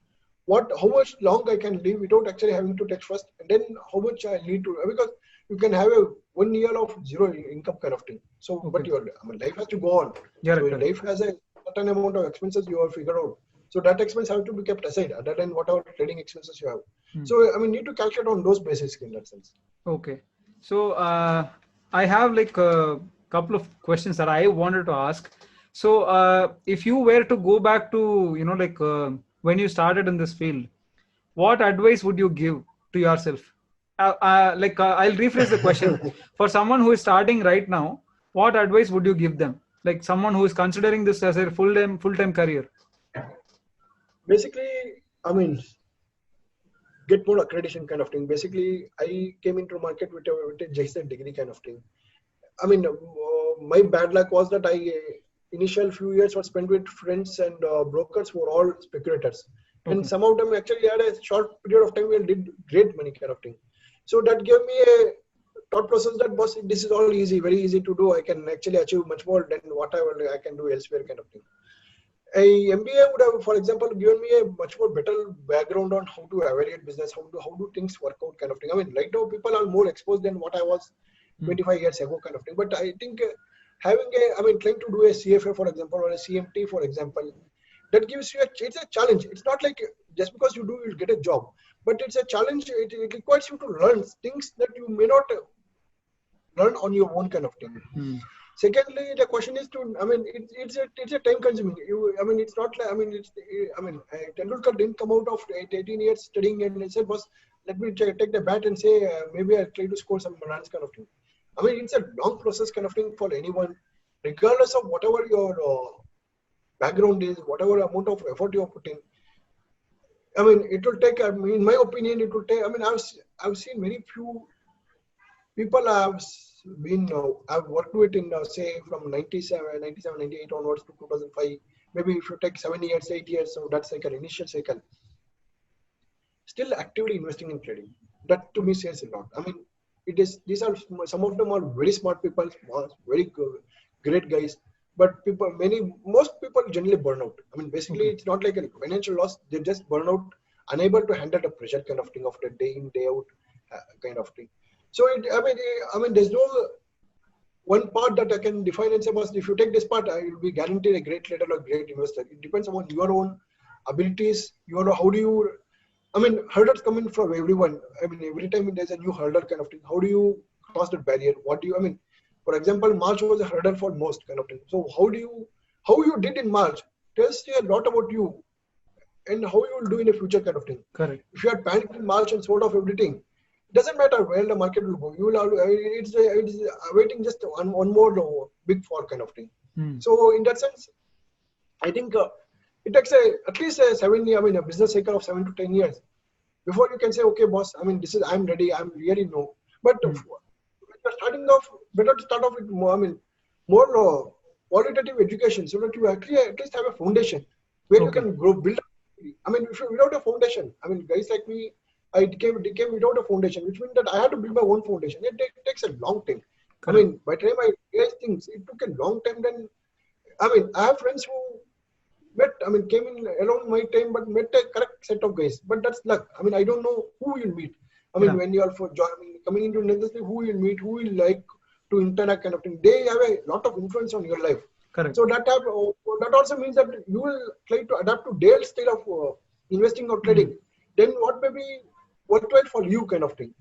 how much long I can live without actually having to touch first, and then how much I need to, because you can have a 1 year of zero income kind of thing. So, but your life has to go on. So your life has a certain amount of expenses you have figured out. So that expense have to be kept aside other than whatever trading expenses you have. So, I mean, need to calculate on those basis in that sense. Okay. So, I have like a couple of questions that I wanted to ask. So, if you were to go back to, you know, like when you started in this field, what advice would you give to yourself? I'll rephrase the question. For someone who is starting right now, what advice would you give them? Like someone who is considering this as a full-time career. Basically, I mean, get more accreditation kind of thing. Basically, I came into market with a JSET degree kind of thing. I mean, my bad luck was that initial few years were spent with friends and brokers who were all speculators. And some of them actually had a short period of time where did great money kind of thing. So that gave me a thought process that, boss, this is all easy, very easy to do. I can actually achieve much more than whatever I can do elsewhere kind of thing. A MBA would have, for example, given me a much more better background on how to evaluate business, how do things work out kind of thing. I mean, right now people are more exposed than what I was 25 years ago kind of thing. But I think trying to do a CFA, for example, or a CMT, for example, that gives you it's a challenge. It's not like just because you do, you'll get a job. but it's a challenge. It requires you to learn things that you may not learn on your own kind of thing. Secondly, the question is to, I mean, it's a time consuming. I mean, it's not like, Tendulkar didn't come out of 18 years studying and he said, boss, let me take the bat and say, maybe I'll try to score some runs kind of thing. I mean, it's a long process kind of thing for anyone, regardless of whatever your background is, whatever amount of effort you're putting. I mean, it will take, in my opinion, it will take, I mean, I've seen very few people I've worked with in, say, from 97, 98 onwards to 2005. Maybe if you take 7 years, 8 years, so that cycle, initial cycle, still actively investing in trading. That to me says a lot. I mean, these are, some of them are very smart people, very great guys, but most people generally burn out. I mean, basically, it's not like a financial loss. They just burn out, unable to handle the pressure kind of thing of the day in, day out kind of thing. So I mean, there's no one part that I can define and say, if you take this part, you'll be guaranteed a great trader or great investor. It depends upon your own abilities. How do you, I mean, hurdles come in from everyone. I mean, every time there's a new hurdle kind of thing. How do you cross that barrier? I mean, for example, March was a hurdle for most kind of thing. So how you did in March tells you a lot about you and how you will do in the future kind of thing. Correct. If you had panicked in March and sold off everything, it doesn't matter where the market will go. You will it's awaiting just one more big fall kind of thing. So in that sense, I think it takes at least a 7 year, I mean, a business cycle of 7 to 10 years before you can say, okay, boss, I mean, I'm ready. I'm really no. But when you're starting off, better to start off with more qualitative education so that you actually at least have a foundation where you can build. I mean, without a foundation, I mean, guys like me, I came without a foundation, which means that I had to build my own foundation. It takes a long time. Correct. I mean, by the time I realized things, it took a long time. Then, I mean, I have friends who came in around my time, but met a correct set of guys. But that's luck. I mean, I don't know who you'll meet. I mean, when you are coming into industry, who you'll meet, who will like to interact kind of thing. They have a lot of influence on your life. Correct. So that also means that you will try to adapt to their style of investing or trading. Then what may be worthwhile for you kind of thing.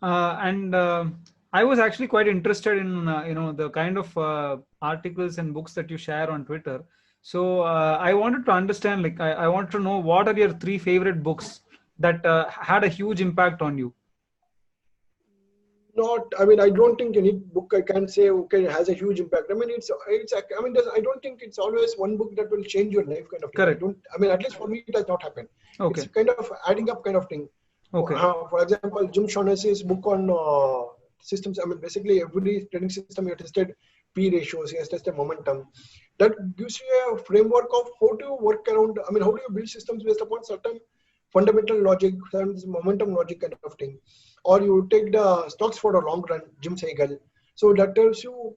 I was actually quite interested in the kind of articles and books that you share on Twitter. So I wanted to understand, like, I want to know, what are your 3 favorite books that had a huge impact on you? I don't think any book I can say has a huge impact. I mean, I don't think it's always one book that will change your life kind of thing. Correct. At least for me, it has not happened. Okay. It's kind of adding up kind of thing. Okay. For example, Jim Shaughnessy's book on systems. I mean, basically every trading system he has tested P ratios, he has tested momentum. That gives you a framework of how to work around. I mean, how do you build systems based upon certain fundamental logic, momentum logic kind of thing. Or you take the stocks for the long run, Jim Siegel. So that tells you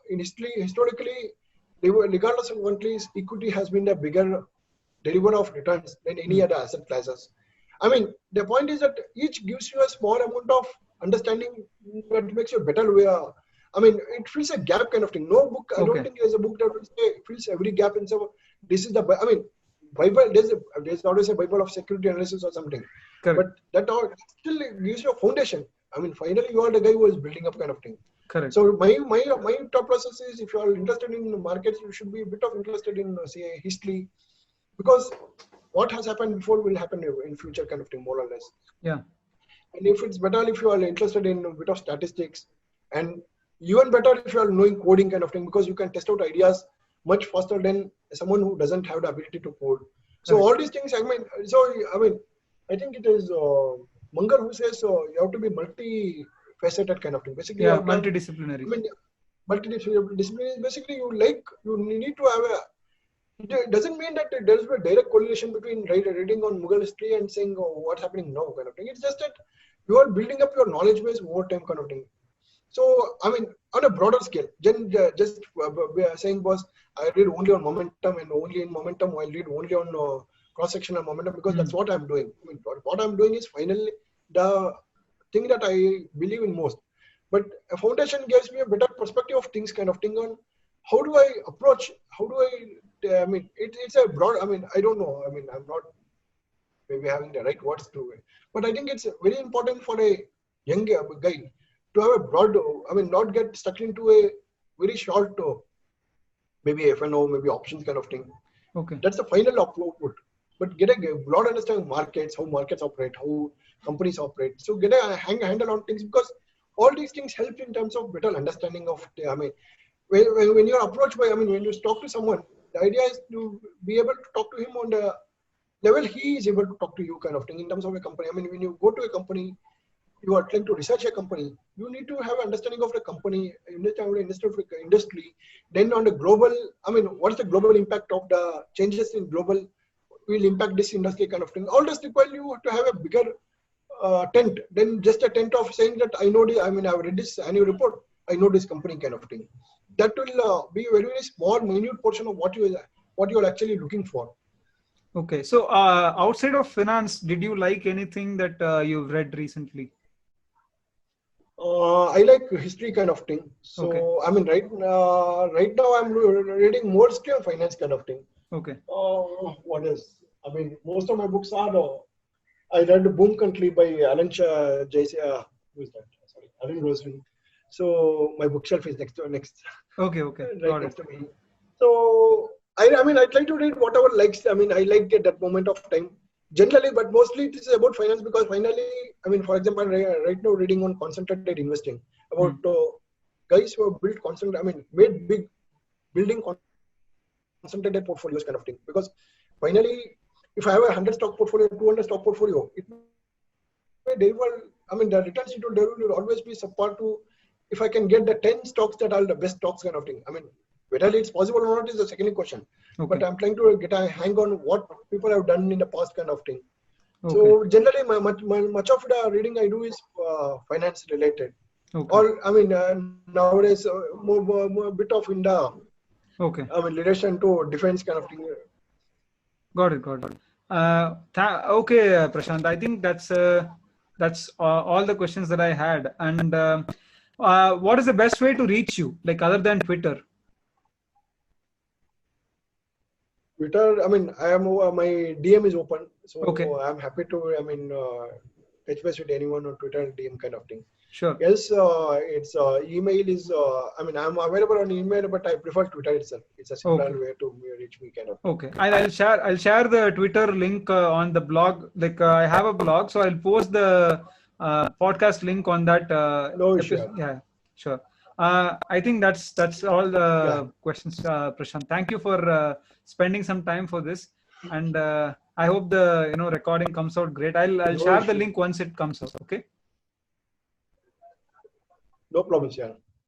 historically, regardless of countries, equity has been the bigger deliverer of returns than any other asset classes. I mean, the point is that each gives you a small amount of understanding that makes you a better way. I mean, it fills a gap kind of thing. No book, I don't think there's a book that will say fills every gap and say, this is the, I mean, Bible, there's always a Bible of security analysis or something. Correct. But that still gives you a foundation. I mean, finally, you are the guy who is building up kind of thing. Correct. So my thought process is, if you are interested in markets, you should be a bit of interested in, say, history, because what has happened before will happen in future kind of thing, more or less. Yeah. And if it's better if you are interested in a bit of statistics, and even better if you are knowing coding kind of thing, because you can test out ideas much faster than someone who doesn't have the ability to code. So all these things, I think it is Munger who says you have to be multi-faceted kind of thing. Basically, multidisciplinary. I mean, multidisciplinary is basically you need to have it doesn't mean that there is a direct correlation between reading on Mughal history and saying what's happening now kind of thing. It's just that you are building up your knowledge base over time kind of thing. So, I mean, on a broader scale, just saying, boss, I read only on momentum and only in momentum, I'll read only on cross-sectional momentum, because that's what I'm doing. I mean, what I'm doing is finally the thing that I believe in most. But a foundation gives me a better perspective of things kind of thing on how do I approach, it's a broad, I mean, I don't know. I mean, I'm not maybe having the right words to it. But I think it's very important for a young guy to have a broad, I mean, not get stuck into a very short, maybe FNO, maybe options kind of thing. Okay. That's the final output. But get a broad understanding of markets, how markets operate, how companies operate. So get a handle on things, because all these things help in terms of better understanding of, I mean, when you're approached by, I mean, when you talk to someone, the idea is to be able to talk to him on the level he is able to talk to you kind of thing in terms of a company. I mean, when you go to a company, you are trying to research a company, you need to have an understanding of the company, understand the industry, then on the global, I mean, what's the global impact of the changes in global will impact this industry kind of thing. All this require you to have a bigger tent than just a tent of saying that I know this, I mean, I've read this annual report, I know this company kind of thing. That will be a very, very small, minute portion of what you're actually looking for. Okay. So outside of finance, did you like anything that you've read recently? I like history kind of thing. So Okay. I mean, right now I'm reading more history and finance kind of thing. Okay. What else? I mean, most of my books are. I read Boom Country by Alan who is that? Sorry, Alan Rosling. So my bookshelf is next. Okay. Right next to me. So I mean, I try to read whatever likes. I mean, I like at that moment of time. Generally, but mostly it is about finance, because finally, I mean, for example, right now reading on concentrated investing about guys who have built made big building concentrated portfolios kind of thing. Because finally, if I have a 100 stock portfolio, 200 stock portfolio, it may deliver. I mean, the returns it will deliver will always be subpar to if I can get the 10 stocks that are the best stocks kind of thing. I mean, whether it's possible or not is the second question. Okay. But I'm trying to get a hang on what people have done in the past kind of thing. Okay. So generally, much of the reading I do is finance related. Okay. Or I mean, nowadays more bit of in the Okay. I mean, relation to defense kind of thing. Got it. Okay, Prashant. I think that's all the questions that I had. And what is the best way to reach you, like other than Twitter? Twitter, I mean, I am my DM is open, so Okay. I'm happy to, I mean, touch base with anyone on Twitter DM kind of thing. Sure. Yes, it's email is, I mean, I'm available on email, but I prefer Twitter itself. It's a simpler way to reach me kind of. Okay. I'll share the Twitter link on the blog. Like I have a blog, so I'll post the podcast link on that. No issue. Yeah, sure. I think that's all the questions, Prashant. Thank you for spending some time for this, and I hope the recording comes out great. I'll share the link once it comes out. Okay. No problem, sir.